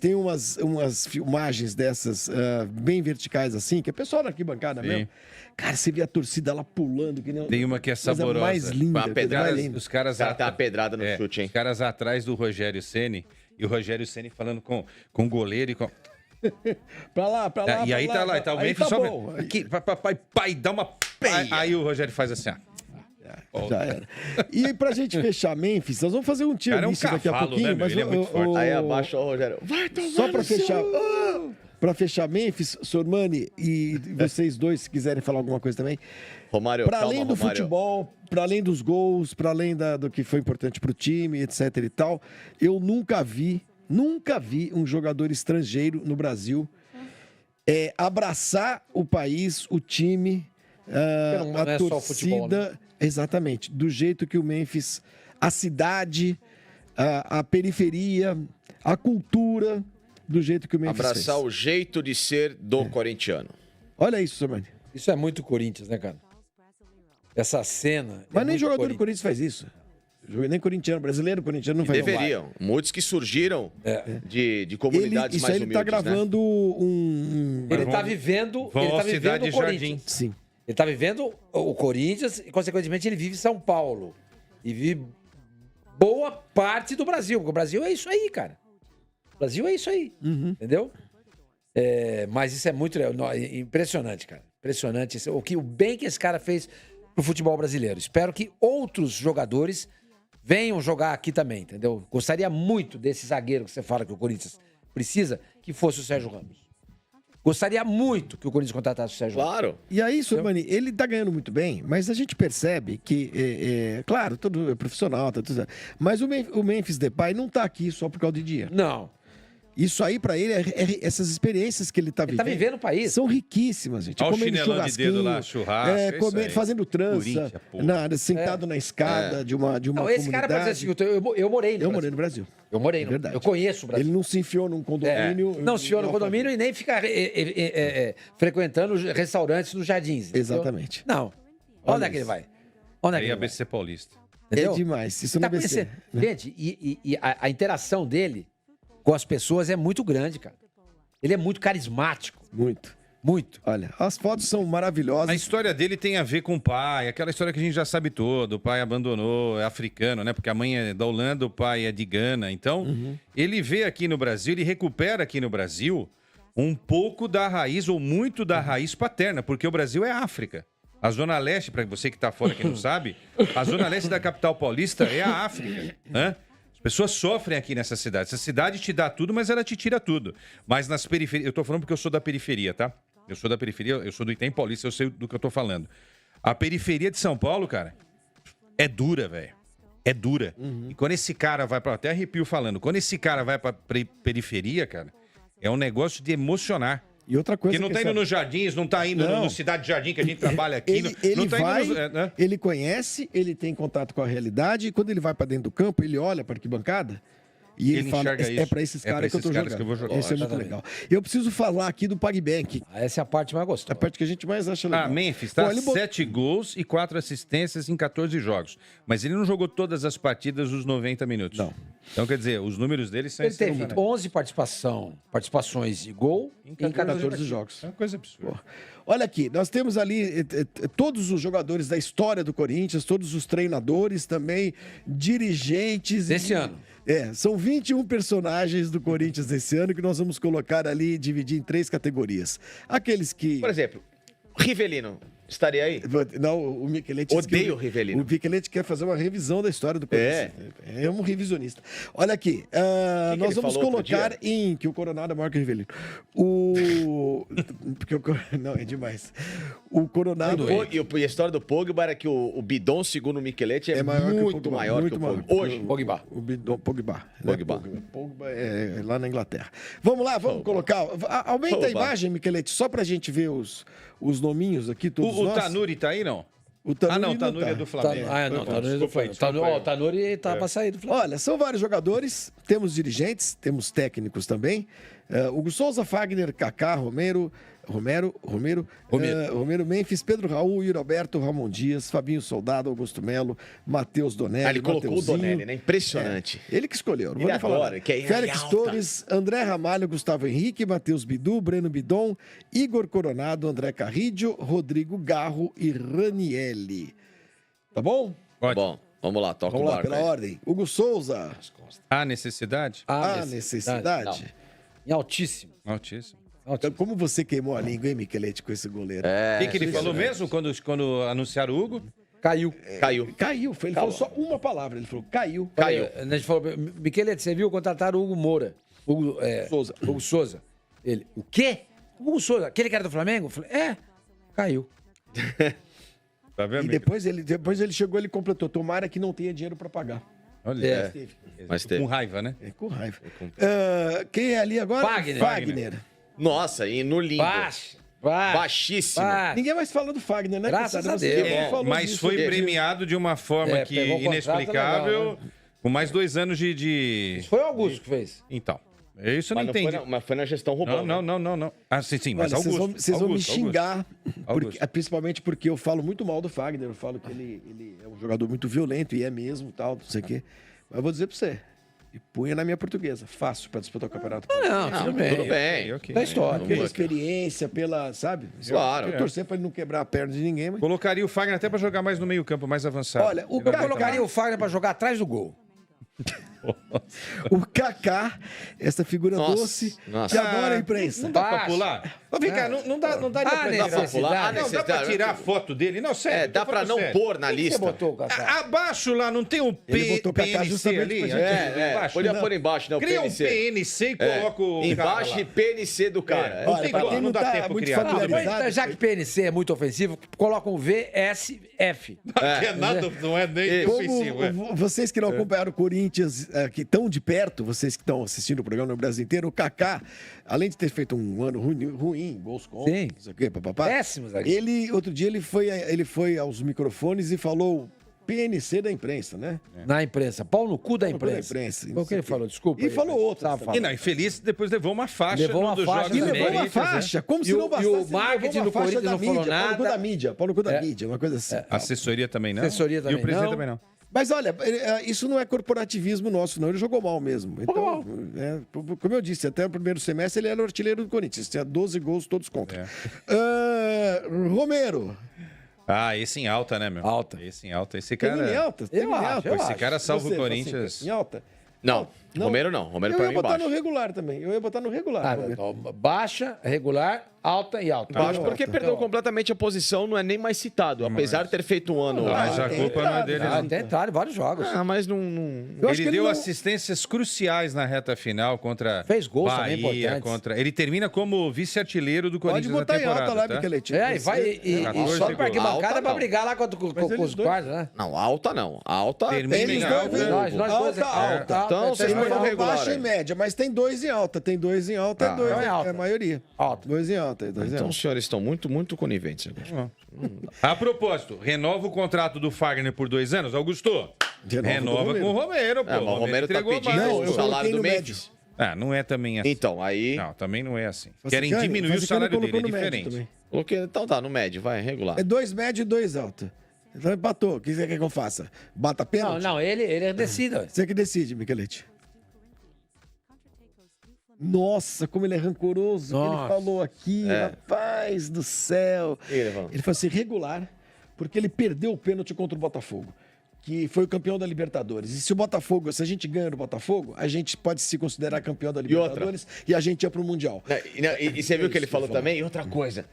Tem umas filmagens dessas bem verticais assim, que é pessoal da arquibancada mesmo. Cara, você vê a torcida lá pulando. Que nem tem uma que é saborosa. Mais linda. Uma pedrada, os caras tem uma pedrada no chute, hein? Os caras atrás do Rogério Ceni e o Rogério Ceni falando com o goleiro e com... pra lá. E aí tá lá, tá o Memphis só... Aqui, pai, dá uma... Aí o Rogério faz assim, já era. E pra gente fechar Memphis, nós vamos fazer um tiro daqui a pouquinho. Né, mas ele é muito forte. Aí abaixa o Rogério. Só pra fechar Memphis, Sormani e vocês dois, se quiserem falar alguma coisa também. Romário, para além do futebol, para além dos gols, para além do que foi importante pro time, etc e tal, eu nunca vi um jogador estrangeiro no Brasil abraçar o país, o time, a torcida, futebol, né? Exatamente, do jeito que o Memphis, a cidade, a periferia, a cultura, do jeito que o Memphis abraçar fez. O jeito de ser do corintiano. Olha isso, Sormani. Isso é muito Corinthians, né, cara? Essa cena... Mas nem jogador do Corinthians faz isso. Nem corintiano, brasileiro, corintiano não faz isso. Deveriam. Muitos que surgiram de comunidades mais humildes. Ele tá gravando Ele tá vivendo o Corinthians. Sim. Ele tá vivendo o Corinthians e, consequentemente, ele vive São Paulo. E vive boa parte do Brasil. Porque o Brasil é isso aí, cara. O Brasil é isso aí. Entendeu? Mas isso é muito impressionante, cara. Impressionante. O bem que esse cara fez pro futebol brasileiro. Espero que outros jogadores venham jogar aqui também, entendeu? Gostaria muito desse zagueiro que você fala que o Corinthians precisa, que fosse o Sérgio Ramos. Gostaria muito que o Corinthians contratasse o Sérgio Ramos. Claro. E aí, Sormani, ele tá ganhando muito bem, mas a gente percebe que, claro, todo é profissional, tá tudo, mas o Memphis Depay não tá aqui só por causa de dinheiro. Não. Isso aí, pra ele, essas experiências que ele tá vivendo. Ele tá vivendo o país. São riquíssimas, gente. Olha o chinelão de dedo lá, churrasco. Fazendo trança, sentado na escada de uma comunidade. Esse cara, por exemplo, eu morei no Brasil. Eu morei no Verdade. Eu conheço o Brasil. Ele não se enfiou num condomínio. Não se enfiou no condomínio e nem fica frequentando restaurantes nos jardins. Exatamente. Não. Onde é que ele vai? Onde é que Aí ele a BC Paulista. Entendeu? É demais. Isso não vai ser. Gente, e a interação dele com as pessoas é muito grande, cara. Ele é muito carismático. Muito. Muito. Olha, as fotos são A maravilhosas. história dele tem a ver com o pai, aquela história que a gente já sabe todo. O pai abandonou, é africano, né? Porque a mãe é da Holanda, o pai é de Gana. Então, ele vê aqui no Brasil, ele recupera aqui no Brasil um pouco da raiz, ou muito da raiz paterna, porque o Brasil é África. A Zona Leste, para você que está fora que não sabe, a Zona Leste da capital paulista é a África, né? As pessoas sofrem aqui nessa cidade. Essa cidade te dá tudo, mas ela te tira tudo. Mas nas periferias... Eu tô falando porque eu sou da periferia, tá? Eu sou da periferia, eu sou do Item Paulista, eu sei do que eu tô falando. A periferia de São Paulo, cara, é dura, velho. É dura. E quando esse cara vai pra... Até arrepio falando. Quando esse cara vai pra periferia, cara, é um negócio de emocionar. E outra coisa Porque não tá indo nos jardins, não tá indo Não. no Cidade Jardim, que a gente trabalha aqui. Ele não tá vai, indo nos, né? ele conhece, ele tem contato com a realidade, e quando ele vai pra dentro do campo, ele olha pra arquibancada e ele fala, enxerga é isso. pra esses É pra caras que eu tô esses caras jogando. que eu vou jogar. Isso é muito Exatamente. legal. Eu preciso falar aqui do PagBank, Essa é a parte mais gostosa. a parte que a gente mais acha legal. Ah, Memphis, tá? Pô, ele 7 gols e 4 assistências em 14 jogos. Mas ele não jogou todas as partidas os 90 minutos. Não. Então, quer dizer, os números dele são Ele teve excepcionais. 11 participações de gol em 14 jogos. É uma coisa absurda. Olha aqui, nós temos ali todos os jogadores da história do Corinthians, todos os treinadores também, dirigentes. Desse ano. São 21 personagens do Corinthians desse ano que nós vamos colocar ali, dividir em 3 categorias. Aqueles que... Por exemplo, Rivelino estaria aí? Não, o Micheletti... diz que Odeio o Rivelino. O Micheletti quer fazer uma revisão da história do Corinthians. É um revisionista. Olha aqui, que nós ele vamos falou outro colocar em... Que o Coronado é maior que o Rivelino. Porque não, é demais. O Coronado... E a história do Pogba era que o Bidon, segundo o Micheletti, é maior que o muito Pogba, maior que o Pogba. Hoje. Pogba. O Bidon, Pogba. Pogba. Pogba é lá na Inglaterra. Vamos lá, vamos colocar. Aumenta a Pogba. imagem, Micheletti, só pra gente ver os nominhos aqui, todos O nós. Tanuri tá aí, não? O Tanuri não, o Tanuri tá. é do Flamengo. Não, Tanuri é do Flamengo. Tanuri tá pra sair do Flamengo. Olha, são vários jogadores, temos dirigentes, temos técnicos também. Hugo Souza, Fagner, Kaká, Romero, Memphis, Pedro Raul, Yuri Alberto, Ramon Dias, Fabinho Soldado, Augusto Melo, Matheus Donelli, Ele colocou Mateuzinho. o Donelli, né? Impressionante. Ele que escolheu, não Ele vou nem falar. agora, nada. que é Félix alta. Torres, André Ramalho, Gustavo Henrique, Matheus Bidu, Breno Bidon, Igor Coronado, André Carrídio, Rodrigo Garro e Ranielli. Tá bom? Ótimo. Bom, vamos lá, toca Vamos o lá, barco pela aí. ordem. Hugo Souza, Há necessidade? a necessidade. Em altíssimo. Altíssimo. Então, como você queimou a língua, hein, Micheletti, com esse goleiro? O que ele falou mesmo quando anunciaram o Hugo? Caiu. Caiu. Caiu, ele falou só uma palavra, ele falou caiu. Caiu. A gente falou, Micheletti, você viu contratar o Hugo Moura? Souza. Hugo Souza. Ele, o quê? Hugo Souza, aquele cara do Flamengo? Eu falei, caiu. Tá vendo? E depois ele chegou, ele completou, tomara que não tenha dinheiro pra pagar. Olha, Mas teve. com raiva, né? É, com raiva. Quem é ali agora? Fagner. Nossa, e no limbo. Baixíssimo. Ninguém mais fala do Fagner, né? Graças Caetano? a Você Deus. não falou Mas disso foi hoje. premiado de uma forma que pegou o contrato inexplicável, legal, né? com mais 2 anos de... Foi o Augusto que fez. Então, isso eu não Mas, não entendi. foi mas foi na gestão roubando. Não. Ah, sim, mas Olha, Augusto. vocês vão me Augusto. xingar, Augusto. principalmente porque eu falo muito mal do Fagner, eu falo que ele é um jogador muito violento, e é mesmo, tal, não sei o quê. Mas eu vou dizer pra você, e punha na minha portuguesa, fácil pra disputar o campeonato. Não, Não, tudo bem. tudo bem. Ok. Da história. Pela experiência, sabe? Claro. Eu torcer pra ele não quebrar a perna de ninguém, mas... Colocaria o Fagner até pra jogar mais no meio campo, mais avançado. Olha, o Eu colocaria o Fagner pra jogar atrás do gol. O Kaká, essa figura Nossa, doce, nossa. que adora a imprensa. Não dá pra Baixa. pular? Ô, vem cá, não daria Ah, pra necessidade. tirar. Necessidade. Não, dá pra tirar a foto dele? Não, sério. Dá tô pra falando não sério. pôr na Por que você lista. botou o Kaká? Abaixo lá, não tem um Ele botou o Kaká PNC justamente ali? pra gente- Embaixo? Podia Não. pôr embaixo, né? O Cria um PNC. PNC e coloca o cara Embaixo lá. e PNC do cara. Não Olha, tem pra como, quem não não dá tá tempo muito criar. familiarizado- Mas, já que PNC é muito ofensivo, coloca um VSF. Que é nada, não é nem ofensivo. é. Como vocês que não acompanharam o Corinthians, que estão de perto, vocês que estão assistindo o programa no Brasil inteiro, o Kaká, além de ter feito um ano ruim, gols contra, Sim. não sei o quê, papapá, Péssimo, zagueiro. outro dia ele foi aos microfones e falou PNC da imprensa, né? Na imprensa. Pau no cu da no cu da imprensa. imprensa, Foi o que ele falou, desculpa. E falou outro. Tava E falando. não, e feliz depois levou uma faixa Levou num uma dos faixa jogos E do levou uma Corinthians, né? faixa, como se E o- não bastasse. e o ele levou marketing uma do faixa Corinthians da não falou mídia, Pau no cu nada. da mídia, pau no cu da É. mídia, uma coisa assim. Assessoria também não. Assessoria E também o presidente não. também não. Mas olha, isso não é corporativismo nosso, não. Ele jogou mal mesmo. Então, como eu disse, até o primeiro semestre ele era o artilheiro do Corinthians. Tinha 12 gols, todos contra. Romero. Ah, esse em alta, né, meu? Alta. Esse em alta. Esse Tem cara... em alta? Tem Eu em acho, alta? eu Esse acho. cara salva o Você, Corinthians. Fonseca, em alta? Não, Romero não. Romero Eu pra ia mim botar baixo. no regular também. Eu ia botar no regular. Romero. Então, baixa, regular, alta e alta. Baixo porque Alta. perdeu completamente a posição, não é nem mais citado. Apesar de ter feito um ano. Mas a tem culpa não é entrado, dele, né? não. Tem entrado em vários jogos. Ah, mas não. Eu acho Ele que deu não- assistências cruciais na reta final contra Fez gols Bahia, também importantes. Ele termina como vice-artilheiro do Pode Corinthians na botar em temporada, alta lá, tá? Michelete. E vai e 14 sobe pra gols. arquibancada Alta, pra não. brigar lá com eles os dois- guardas, né? Não, alta não. Alta Termina tem em Eles alta. dois, Nós dois, alta. Então, vocês tem põem no alta. regular Baixa e aí. média, mas tem 2 em alta. Tem 2 em alta, é 2 então é alta. é a maioria. Alta. 2 em alta, 2 em Então alta. os senhores estão muito, muito coniventes agora. A propósito, renova o contrato do Fagner por 2 anos, Augusto? Renova Renova com o com o Romero, pô. É, mas o Romero tá entregou pedindo mais. Não, eu o salário coloquei do no Memphis. Ah, não é também assim. Então, aí. Não, também não é assim. Você Querem ganha, diminuir você o salário colocou dele, é no médio diferente. também. Coloquei, então tá, no médio, vai, regular. É 2 médio e 2 alta. Então empatou. O que você quer que eu faça? Bata Não, pênalti? não, ele decida. Você que decide, Michelete. Nossa, como ele é rancoroso. O que ele Nossa. falou aqui, rapaz do céu. Ele falou? Ele falou assim, regular, porque ele perdeu o pênalti contra o Botafogo, que foi o campeão da Libertadores. E se o Botafogo, se a gente ganha no Botafogo, a gente pode se considerar campeão da outra? Libertadores e a gente ia pro Mundial. E você viu o que ele falou também? E outra coisa.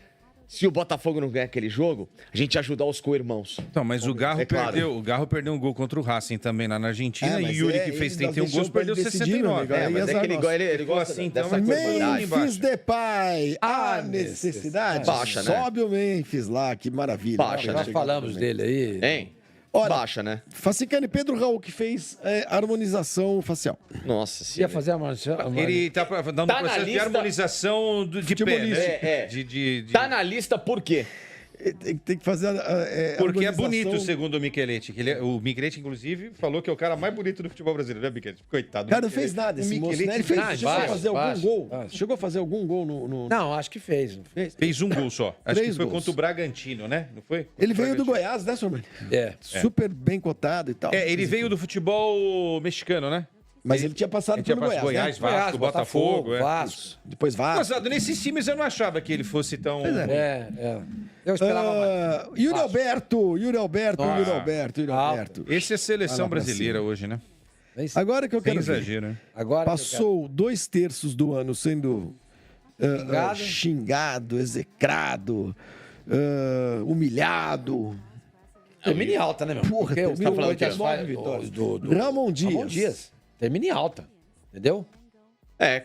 Se o Botafogo não ganhar aquele jogo, a gente ia ajudar os co-irmãos. Então, mas o Garro, É claro. perdeu um gol contra o Racing também lá na Argentina. mas e Yuri, que ele fez nós 31 gols, deixamos pra perdeu ele decidir, 69. meu amigo. Aí mas azar é que ele, nosso. ele Ficou gosta assim, então, dessa mas coisa. foi lá Memphis embaixo. Depay, a A necessidade. Baixa, né? Sobe o Memphis lá, que maravilha. Baixa, Vai né? Nós chegar falamos também. dele aí. Hein? Olha, Baixa, né? Facicane Pedro Raul, que fez harmonização facial. Nossa Ia senhora. fazer a Ele tá dando Tá um na processo de lista- harmonização de pé, Futebolístico. né? É. Tá na lista por quê? Tem que fazer Porque é harmonização. bonito, segundo o Michelete. O Michelete, inclusive, falou que é o cara mais bonito do futebol brasileiro, né, Michelete? Coitado. do Cara, não Michelete. fez nada O esse moço, Michelete né? Ele fez, Ah, chegou a baixo, fazer algum baixo, gol. baixo. Chegou a fazer algum gol no... Não, acho que fez. fez um gol só. Acho Três que foi gols. contra o Bragantino, né? Não foi? Ele veio do Bragantino. Goiás, né, senhor? É. Super bem cotado e tal. É, ele veio do futebol mexicano, né? Mas ele tinha passado Ele tinha pelo passado Goiás, Goiás, né? Vasco, Botafogo. Vasco. Depois Vasco. Mas nesses times eu não achava que ele fosse tão... É. Eu esperava mais. Yuri Vasco. Alberto, Yuri Alberto, Nossa. Yuri Alberto, Yuri Alto. Alberto. Esse é a seleção Vai lá pra brasileira cima. hoje, né? Nem sei. Agora que eu Sem quero ver. exagero, né? Agora que eu Passou 2/3 do ano sendo xingado, execrado, humilhado. quero. Termina em alta, né, meu? Porra, Porque termina o em Corinthians alta. faz- 9 vitórias. do Ramon Dias. Ramon Dias. Termina em alta. Entendeu?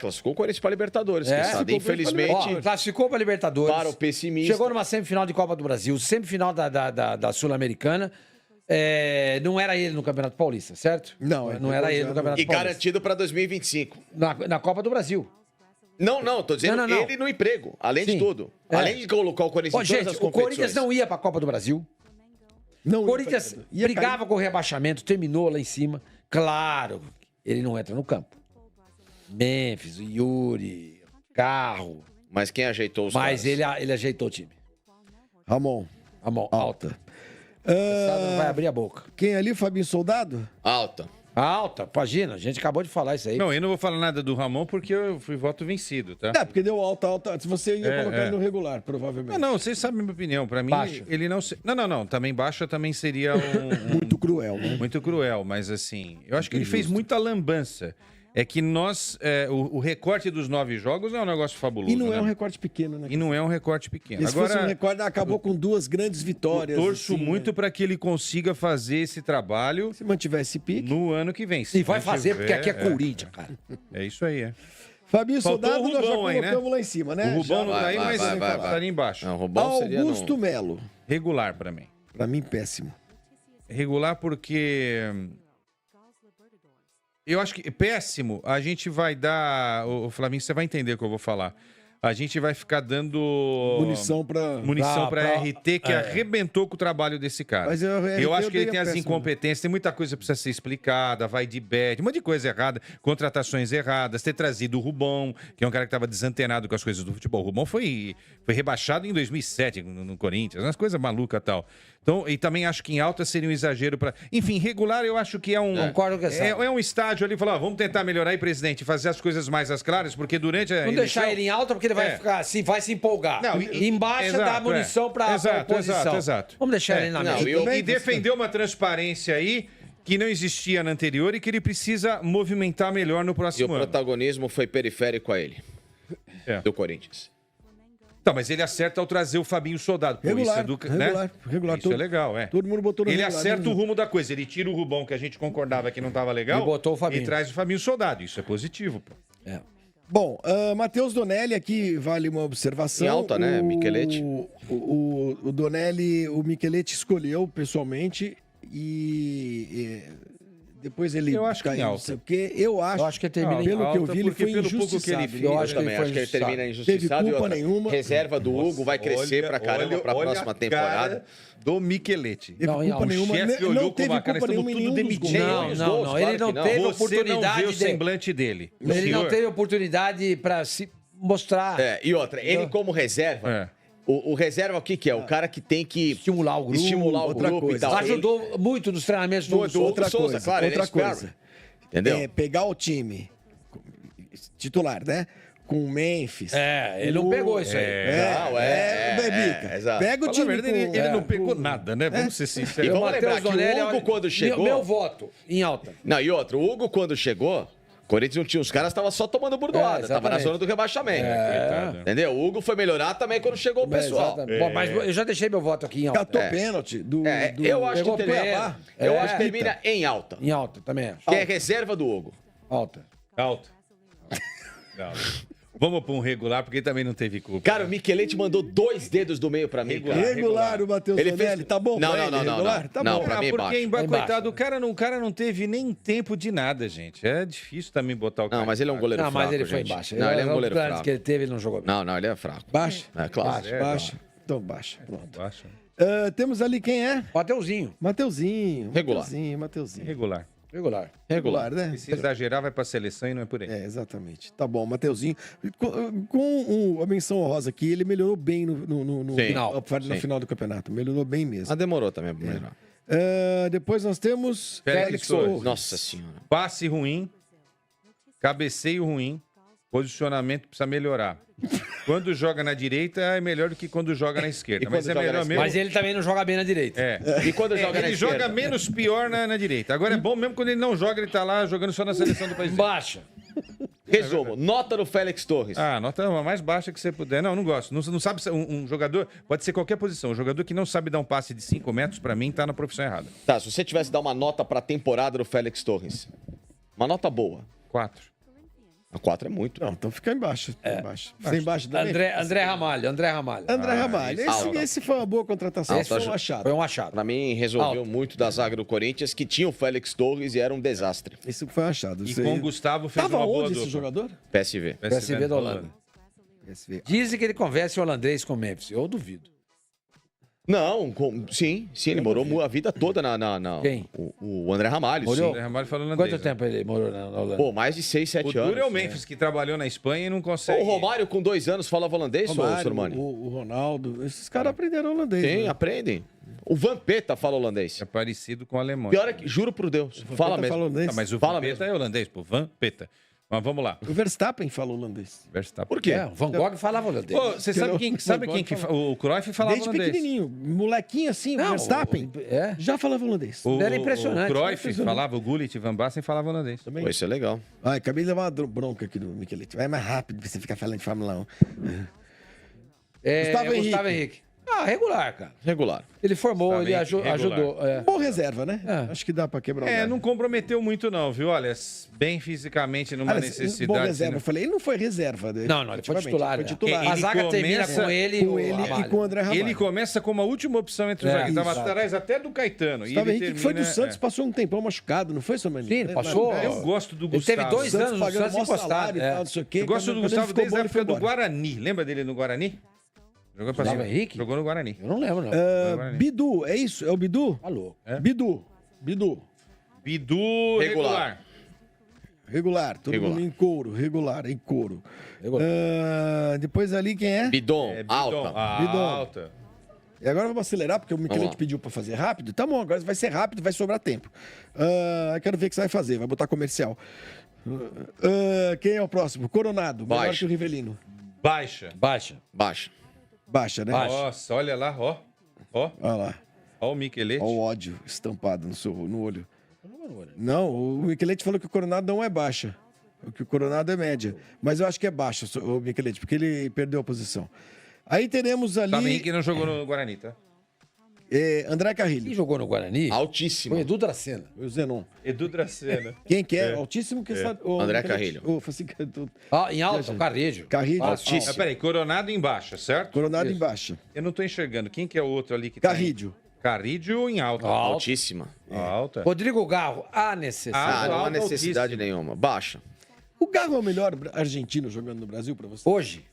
Classificou o Corinthians para Libertadores, É, quem sabe? ficou pra Infelizmente, Ó, classificou para Libertadores. para o pessimista. Chegou numa semifinal de Copa do Brasil, semifinal da Sul-Americana. Não era ele no Campeonato Paulista, certo? Não, não era ele no Campeonato E Paulista. garantido para 2025. Na Copa do Brasil. Não, tô dizendo Não. ele no emprego, além Sim. de tudo. É. Além de colocar o Corinthians Ó, em todas gente, as o competições. Corinthians não ia para a Copa do Brasil. Não, O Corinthians ia cair. brigava com o rebaixamento, terminou lá em cima. Claro, ele não entra no campo. Memphis, o Yuri, Carro. Mas quem ajeitou os Mas caras? ele ajeitou o time. Ramon, A mão alta. alta. Não vai abrir a boca. Quem ali, Fabinho Soldado? Alta. Alta, imagina, a gente acabou de falar isso aí. Não, eu não vou falar nada do Ramon porque eu fui voto vencido, tá? É, porque deu alta. Se você ia colocar ele no regular, Não, provavelmente. não, vocês sabem a minha opinião. Pra mim, Baixa. ele não... Não. Também baixa também seria Muito cruel, né? muito cruel, mas assim, eu acho que ele fez muita lambança. É que o recorte dos 9 jogos é um negócio fabuloso, E não é né? um recorte pequeno, né? E não é um recorte pequeno. E se fosse um Agora, recorde, acabou com 2 grandes vitórias. eu torço assim, muito né? para que ele consiga fazer esse trabalho Se mantiver esse pique. no ano que vem. E vai Se fazer, porque tiver, aqui é Corinthians, cara. É isso aí, é. Fabinho Faltou Soldado, o nós já Rubão aí, né? colocamos lá em cima, né? O Rubão não Já- tá aí, vai, mas vai, vai, tá ali embaixo. Não, Rubão seria Augusto no... Melo. Regular para mim. Pra mim, péssimo. Regular porque... Eu acho que péssimo, a gente vai dar... O Flamengo, você vai entender o que eu vou falar. a gente vai ficar dando Munição pra... pra RT, que arrebentou com o trabalho desse cara. Mas eu acho que ele tem as péssimo. incompetências, tem muita coisa que precisa ser explicada, vai de bad, um monte de coisa errada, contratações erradas, ter trazido o Rubão, que é um cara que estava desantenado com as coisas do futebol. O Rubão foi rebaixado em 2007 no Corinthians, umas coisas malucas e tal. Então, e também acho que em alta seria um exagero para... Enfim, regular eu acho que é um... Concordo com essa. É um estágio ali, falar, vamos tentar melhorar aí, presidente, fazer as coisas mais às claras, porque durante a Não deixar ele em alta, porque ele vai É. ficar assim, vai se empolgar. Não, Embaixo exato, dá munição pra oposição. Exato. Vamos deixar ele na Não, mesa. E defendeu uma transparência aí que não existia na anterior e que ele precisa movimentar melhor no E o próximo ano. protagonismo foi periférico a ele, É. do Corinthians. Tá, mas ele acerta ao trazer o Fabinho Soldado. Pô, Regular, isso é regular. Isso é legal, é. Todo mundo botou no Ele regular, acerta né? o rumo da coisa. Ele tira o Rubão, que a gente concordava que não estava legal, E botou o Fabinho. e traz o Fabinho Soldado. Isso é positivo, pô. É. Bom, Matheus Donelli aqui vale uma observação. Em alta, né, Micheletti? O Donelli, o Micheletti escolheu pessoalmente e depois ele Eu acho que em caiu, não alta. sei o quê. Eu acho que ele termina em pelo que eu alta, vi, ele porque foi pelo pouco que ele injustiçado. fez, Eu Eu acho que ele também foi acho que ele injustiçado. termina injustiçado. Teve E culpa outra, nenhuma. reserva do Hugo vai crescer pra caramba pra próxima temporada. Do Micheletti. Teve Não, em culpa alta. nenhuma. O chefe Não olhou com teve uma cara, culpa estamos nenhuma em tudo nenhum dos gols. demitindo. Não, os não, gols, não. claro Ele não que não. teve Você não oportunidade vê o semblante dele. O Ele não senhor- teve oportunidade pra se mostrar. É, e outra, ele como reserva, É. o reserva o que que é? O cara que tem que Estimular o grupo. estimular o outra grupo e coisa. tal. Ajudou muito nos treinamentos do Do Hugo Outra Souza, coisa, claro, ele é outra esperto. coisa. Entendeu? Pegar o time titular, né? Com o Memphis. É, ele não pegou isso aí. Bebica. exato. Pega o Fala a time verdade, com... ele não pegou nada, né? Vamos ser E sinceros. vamos Matheus lembrar que Donelli, o Hugo, olha, quando chegou... Meu voto, em alta. Não, e outro, o Hugo, quando chegou, o Corinthians não tinha os caras, tava só tomando burdoada, É, tava na exatamente. zona do rebaixamento. Coitado. Entendeu? O Hugo foi melhorar também quando chegou o pessoal. Exatamente. Bom, mas eu já deixei meu voto aqui em alta. Catou pênalti do... Eu acho que Pegou termina, Cuiabá. eu acho que termina em alta, Em alta, também acho. que é reserva do Hugo. Alta. Alto. Vamos para um regular, porque também não teve culpa. Cara, o Micheletti mandou 2 dedos do meio pra mim. Regular. Cara. Regular o Matheus Ele Donelli. fez- Tá bom Não, pra não, ele? não, Regular? não. Tá Não, bom. pra mim, porque, embaixo. coitado, o cara não teve nem tempo de nada, gente. É difícil também botar o cara. Não, mas ele é um goleiro Não, fraco, mas ele foi gente. baixo. Não, ele é um goleiro Antes fraco. que ele teve, ele não jogou bem. Não, ele é fraco. Baixa? É claro. Reserva. Baixa. Então baixa. Pronto. Baixa. Temos ali quem é? Mateuzinho. Mateuzinho. Regular. Mateuzinho. Regular. Regular. Regular, né? Se exagerar, vai pra seleção e não é por aí. É, exatamente. Tá bom, Mateuzinho. Com a menção honrosa aqui, ele melhorou bem no Sim. final, no Sim. final do campeonato. Melhorou bem mesmo. Ah, demorou também pra melhorar. Depois nós temos Félix Torres. Nossa senhora. Passe ruim, cabeceio ruim, posicionamento precisa melhorar. Quando joga na direita é melhor do que quando joga na esquerda. E Mas quando é joga melhor na mesmo. Mas ele também não joga bem na direita. É. E quando joga na Ele esquerda? joga menos pior na direita. Agora é bom mesmo quando ele não joga, ele tá lá jogando só na seleção do país. Baixa. Resumo, nota do Félix Torres. Ah, nota a mais baixa que você puder. Não gosto. Não sabe um jogador, pode ser qualquer posição. Um jogador que não sabe dar um passe de 5 metros, pra mim, tá na profissão errada. Tá, se você tivesse que dar uma nota pra temporada do Félix Torres, uma nota boa. 4. A 4 é muito. Não, então fica embaixo. Fica embaixo. Fica embaixo também. André Ramalho. André Ramalho. isso. Esse foi uma boa contratação. Esse foi um Alta. achado. Foi um achado. Pra mim, resolveu Alto. muito da zaga do Corinthians, que tinha o Félix Torres e era um desastre. Esse foi um achado. E Isso com aí. o Gustavo fez Tava uma boa onde dupla. esse jogador? PSV. PSV da Holanda. PSV. Dizem que ele conversa em holandês com o Memphis. Eu duvido. Não, sim, ele morou a vida toda na Quem? O André Ramalho, Morou? sim. André Ramalho falando holandês, Quanto né? tempo ele morou na Holanda? Pô, mais de 6, 7 O anos. duro é o Memphis, que trabalhou na Espanha e não consegue. O Romário, com 2 anos, falava holandês, ô Romário, Sormani? o Ronaldo. Esses caras aprenderam holandês. Sim, né? aprendem. O Vampeta fala holandês. É parecido com o alemão. Pior é que, juro por Deus, fala Tá mesmo. falando holandês? Tá, mas o Fala Vampeta é holandês, pô. Vampeta. Mas vamos lá. O Verstappen fala holandês. Verstappen. Por quê? É, o Van Gogh falava holandês. Pô, você sabe quem que o Cruyff falava Desde holandês? pequenininho. Molequinho assim, o Verstappen. É. Já falava holandês. Era impressionante. O Cruyff Impressionante. falava, o Gullit, Van Basten falava holandês. Também. Pô, isso é legal. Ai, acabei de levar uma bronca aqui do Micheletti. Vai mais rápido pra você ficar falando de Fórmula 1. É, Gustavo Gustavo Henrique. Ah, regular, cara. Regular. Ele formou, Tá ele bem ajudou. regular. Bom reserva, né? É. Acho que dá pra quebrar o É, galho. não comprometeu muito não, viu? Olha, bem fisicamente, numa Bom necessidade... reserva. Eu falei, ele não foi reserva. Né? Não, ele foi titular. Foi né? titular. A Ele zaga termina começa com ele, Com ele e com o André Ramalho. Ele começa como a última opção entre os É, zagueiros. Estava exato. atrás até do Caetano. E Gustavo ele Henrique, que foi do termina- Santos, passou um tempão machucado, não foi, Samani? Sim, ele passou. Eu gosto do Ele Gustavo. teve 2 Santos anos no pagando Santos maior encostado. salário e É. tal, não sei o quê. Eu gosto do Quando ele Gustavo ficou desde bom, a ele época foi do embora. Guarani. Lembra dele no Guarani? Jogou pra Gustavo cima. Henrique? Jogou no Guarani. Eu não lembro, não. Bidu, é isso? É o Bidu? Tá louco. Bidu. Bidu regular. Regular, todo Regular. mundo em couro, regular, em couro. Regular. Depois ali quem é? Bidon, É, Bidon. alta. Bidon. Alta. E agora vamos acelerar, porque o Vamos Michelete lá. pediu pra fazer rápido. Tá bom, agora vai ser rápido, vai sobrar tempo. Quero ver o que você vai fazer, vai botar comercial. Quem é o próximo? Coronado, melhor Baixa. que o Rivelino. Baixa. Baixa. Baixa. Baixa, né? Baixa. Nossa, olha lá, ó. Ó, Olha lá, ó o Michelete. olha o ódio estampado no olho. Não, o Michelete falou que o Coronado não é baixa. Que o Coronado é média. Mas eu acho que é baixa, o Michelete, porque ele perdeu a posição. Aí teremos Gustavo ali Henrique não jogou no Guarani, tá? André Quem Carrilho, jogou no Guarani Altíssimo. foi Edu Dracena. o Zenon. Edu Dracena. Quem que é? Altíssimo que sabe. o André Michelete. Carrilho. Ah, em alta, o Carrejo. Carrilho. Altíssimo. Ah, peraí, Coronado em baixa, certo? Coronado Isso. em baixa. Eu não tô enxergando. Quem que é o outro ali que tá Carrídio. em... Carrídio em alta. Alta. Altíssima. Alta. Rodrigo Garro, há necessidade. Ah, não há alta, necessidade altíssima. nenhuma. Baixa. O Garro é o melhor argentino jogando no Brasil pra você? Hoje?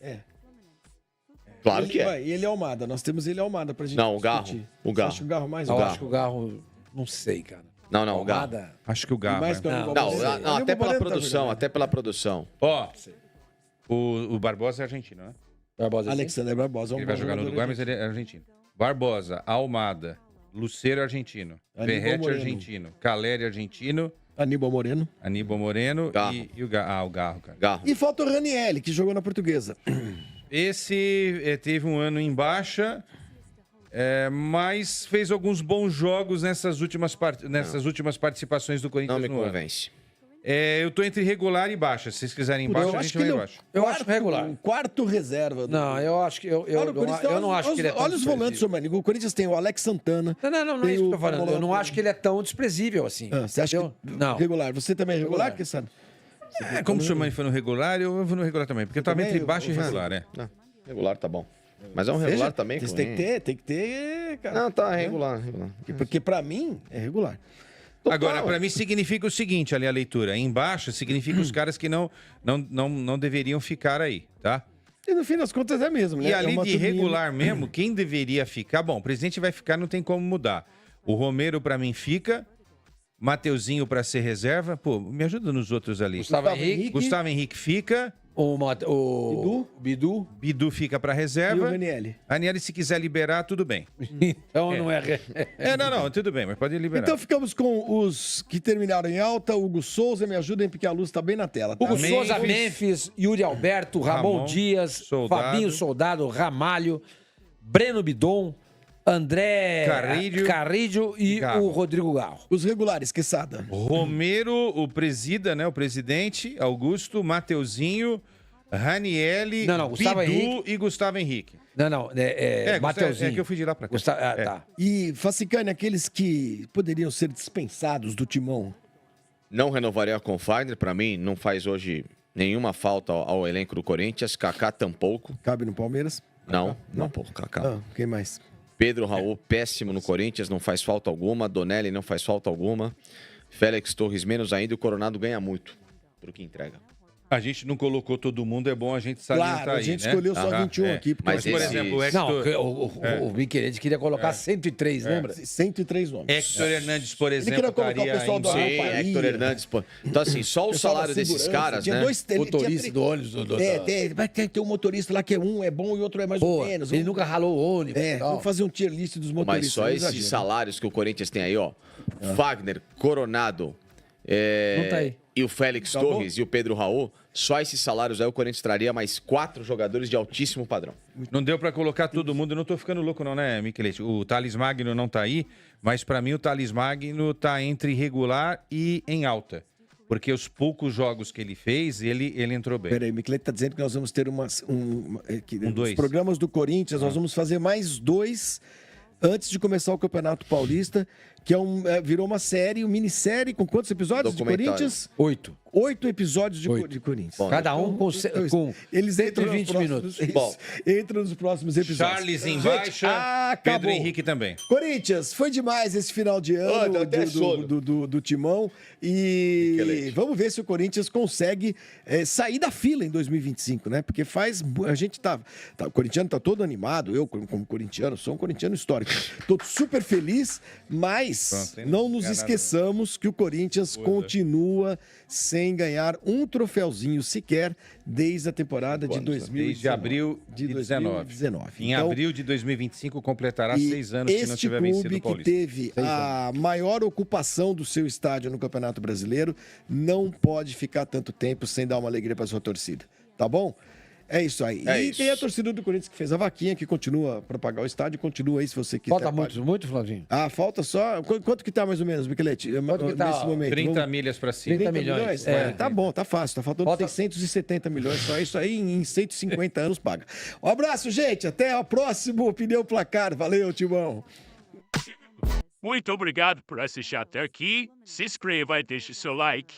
Claro que é. Vai, e ele é Almada. Nós temos ele Almada pra gente Não, o Garro. discutir. O Você Garro. acha o Garro mais Eu Garro. acho que o Garro, não sei, cara. Não, o Garro. Almada. Acho que o E Garro. mais é. que o Não, Aníbal Não, Moreno. não, Aníbal até pela Moreno tá produção, jogando. até pela produção. Ó, o Barbosa é argentino, né? Barbosa, sim. Alexander Barbosa. é um Ele bom vai jogar no jogador Uruguai, mas argentino. ele é argentino. Barbosa, Almada, Luceiro argentino, Aníbal Verrete Moreno. argentino, Caleri argentino, Aníbal Moreno. Aníbal Moreno Garro. e o Garro. Ah, o Garro, cara. Garro. E falta o Ranielli, que jogou na Portuguesa. Esse teve um ano em baixa, mas fez alguns bons jogos nessas últimas participações do Não Corinthians me no ano. convence. Eu tô entre regular e baixa. Se vocês quiserem Eu baixa, a acho gente que vai ele é o embaixo. Eu acho regular. o quarto reserva. Não, eu acho que. Eu Olha, o Corinthians tem- não acho que ele é tão Olha os volantes, seu desprezível. mano. O Corinthians tem o Alex Santana. Não é Tem isso que eu tô o falando. Eu não Paulo- acho que ele é tão desprezível assim. Você acha Entendeu? que Não. regular? Você também é regular, Regular. Kessano? Como o seu mãe foi no regular, eu vou no regular também. Porque eu tava também? entre baixo e Eu- regular, né? Não, regular tá bom. Mas é um regular também. Tem com- que ter, cara. Não, tá regular. regular. Porque pra mim é regular. Agora, pra mim significa o seguinte, ali a leitura. Em baixo significa os caras que não deveriam ficar aí, tá? E no fim das contas é mesmo, né? E É ali uma de turminha- regular mesmo, quem deveria ficar? Bom, o presidente vai ficar, não tem como mudar. O Romero, pra mim, fica. Mateuzinho pra ser reserva. Pô, me ajuda nos outros ali. Gustavo Henrique. Gustavo Henrique fica. O Bidu. Bidu fica pra E o reserva. Ranielli. Aniele, se quiser liberar, tudo bem. Então não é. Não, tudo bem, mas pode liberar. Então ficamos com os que terminaram em alta. Hugo Souza, me ajudem porque a luz tá bem na tela. Tá? Hugo Memphis. Souza, Memphis, Yuri Alberto, Ramon Ramon, Dias, Soldado. Fabinho Soldado, Ramalho, Breno Bidon, André Carrilho e Garro. o Rodrigo Garro. Os regulares, Quesada. Romero, o presidente, Augusto, Mateuzinho, Ranielli, Não, Gustavo Bidu Henrique. e Gustavo Henrique. Não, Mateuzinho. É que eu fui de lá pra cá. Tá. E Facicane, aqueles que poderiam ser dispensados do timão. Não renovaria com o Fagner. Pra mim, não faz hoje nenhuma falta ao elenco do Corinthians. Kaká tampouco. Cabe no Palmeiras. Não, pô, Kaká. Quem mais? Pedro Raul, péssimo no Corinthians, não faz falta alguma. Donelli não faz falta alguma. Félix Torres, menos ainda. E o Coronado ganha muito pro que entrega. A gente não colocou todo mundo, é bom a gente salientar Claro, a aí, gente né? escolheu só 21 aqui. Porque Mas Mas, por esse- exemplo, o Não, Hector, o Miquelete queria colocar 103, lembra? 103 nomes. Hector Hernandes, por exemplo, queria colocar o estaria pessoal em... do Sim, Rafaria. Héctor Hernandes. Pô. Então, assim, só o Pessoal da salário desses segurança, caras, tinha né? dois- ele Motorista tinha- do ônibus. Vai ter um motorista lá que um é bom e outro é mais Pô, ou menos. ele nunca ralou o ônibus. e tal. Vamos fazer um tier list dos Mas motoristas. só não esses exagero. salários que o Corinthians tem aí, ó. Wagner, Coronado Não tá aí. e o Félix Acabou? Torres e o Pedro Raul, só esses salários aí o Corinthians traria mais 4 jogadores de altíssimo padrão. Não deu pra colocar todo mundo, eu não tô ficando louco não, né, Michelete? O Thales Magno não tá aí, mas pra mim o Thales Magno tá entre regular e em alta. porque os poucos jogos que ele fez, ele entrou bem. Peraí, o Miquelete tá dizendo que nós vamos ter os dois. programas do Corinthians, nós vamos fazer mais 2 antes de começar o Campeonato Paulista, que virou uma série, uma minissérie, com quantos episódios de Documentário. Corinthians? 8. 8 episódios de 8. Corinthians. Bom, Cada um com Eles entram nos 120 próximos- minutos. isso, Bom. entram nos próximos episódios. Charles em Gente, baixa, acabou. Pedro Henrique também. Corinthians, foi demais esse final de ano Olha, até sono. do Timão. E Miquelete. vamos ver se o Corinthians consegue sair da fila em 2025, né? Porque a gente o corintiano tá todo animado. Eu, como corintiano, sou um corintiano histórico. Tô super feliz, mas Pronto, hein? não nos Ganhar esqueçamos que o Corinthians continua sem ganhar um troféuzinho sequer desde a temporada de 2019. Desde abril de 2019. Em Então, abril de 2025 completará e 6 anos que não este tiver vencido clube o que Paulista. teve a maior ocupação do seu estádio no Campeonato Brasileiro não pode ficar tanto tempo sem dar uma alegria para sua torcida, tá bom? É isso aí. É e isso. tem a torcida do Corinthians que fez a vaquinha, que continua para pagar o estádio, continua aí se você quiser. Falta muito, Flavinho? Ah, falta só. Quanto que tá mais ou menos, Miquelete? Quanto que tá? Nesse momento? 30 Vamos- milhas para cima. 30 milhões. Tá bom, tá fácil. Tá faltando Falta- 670 milhões. Só isso aí em 150 anos paga. Um abraço, gente. Até o próximo Opinião Placar. Valeu, Timão. Muito obrigado por assistir até aqui. Se inscreva e deixe seu like.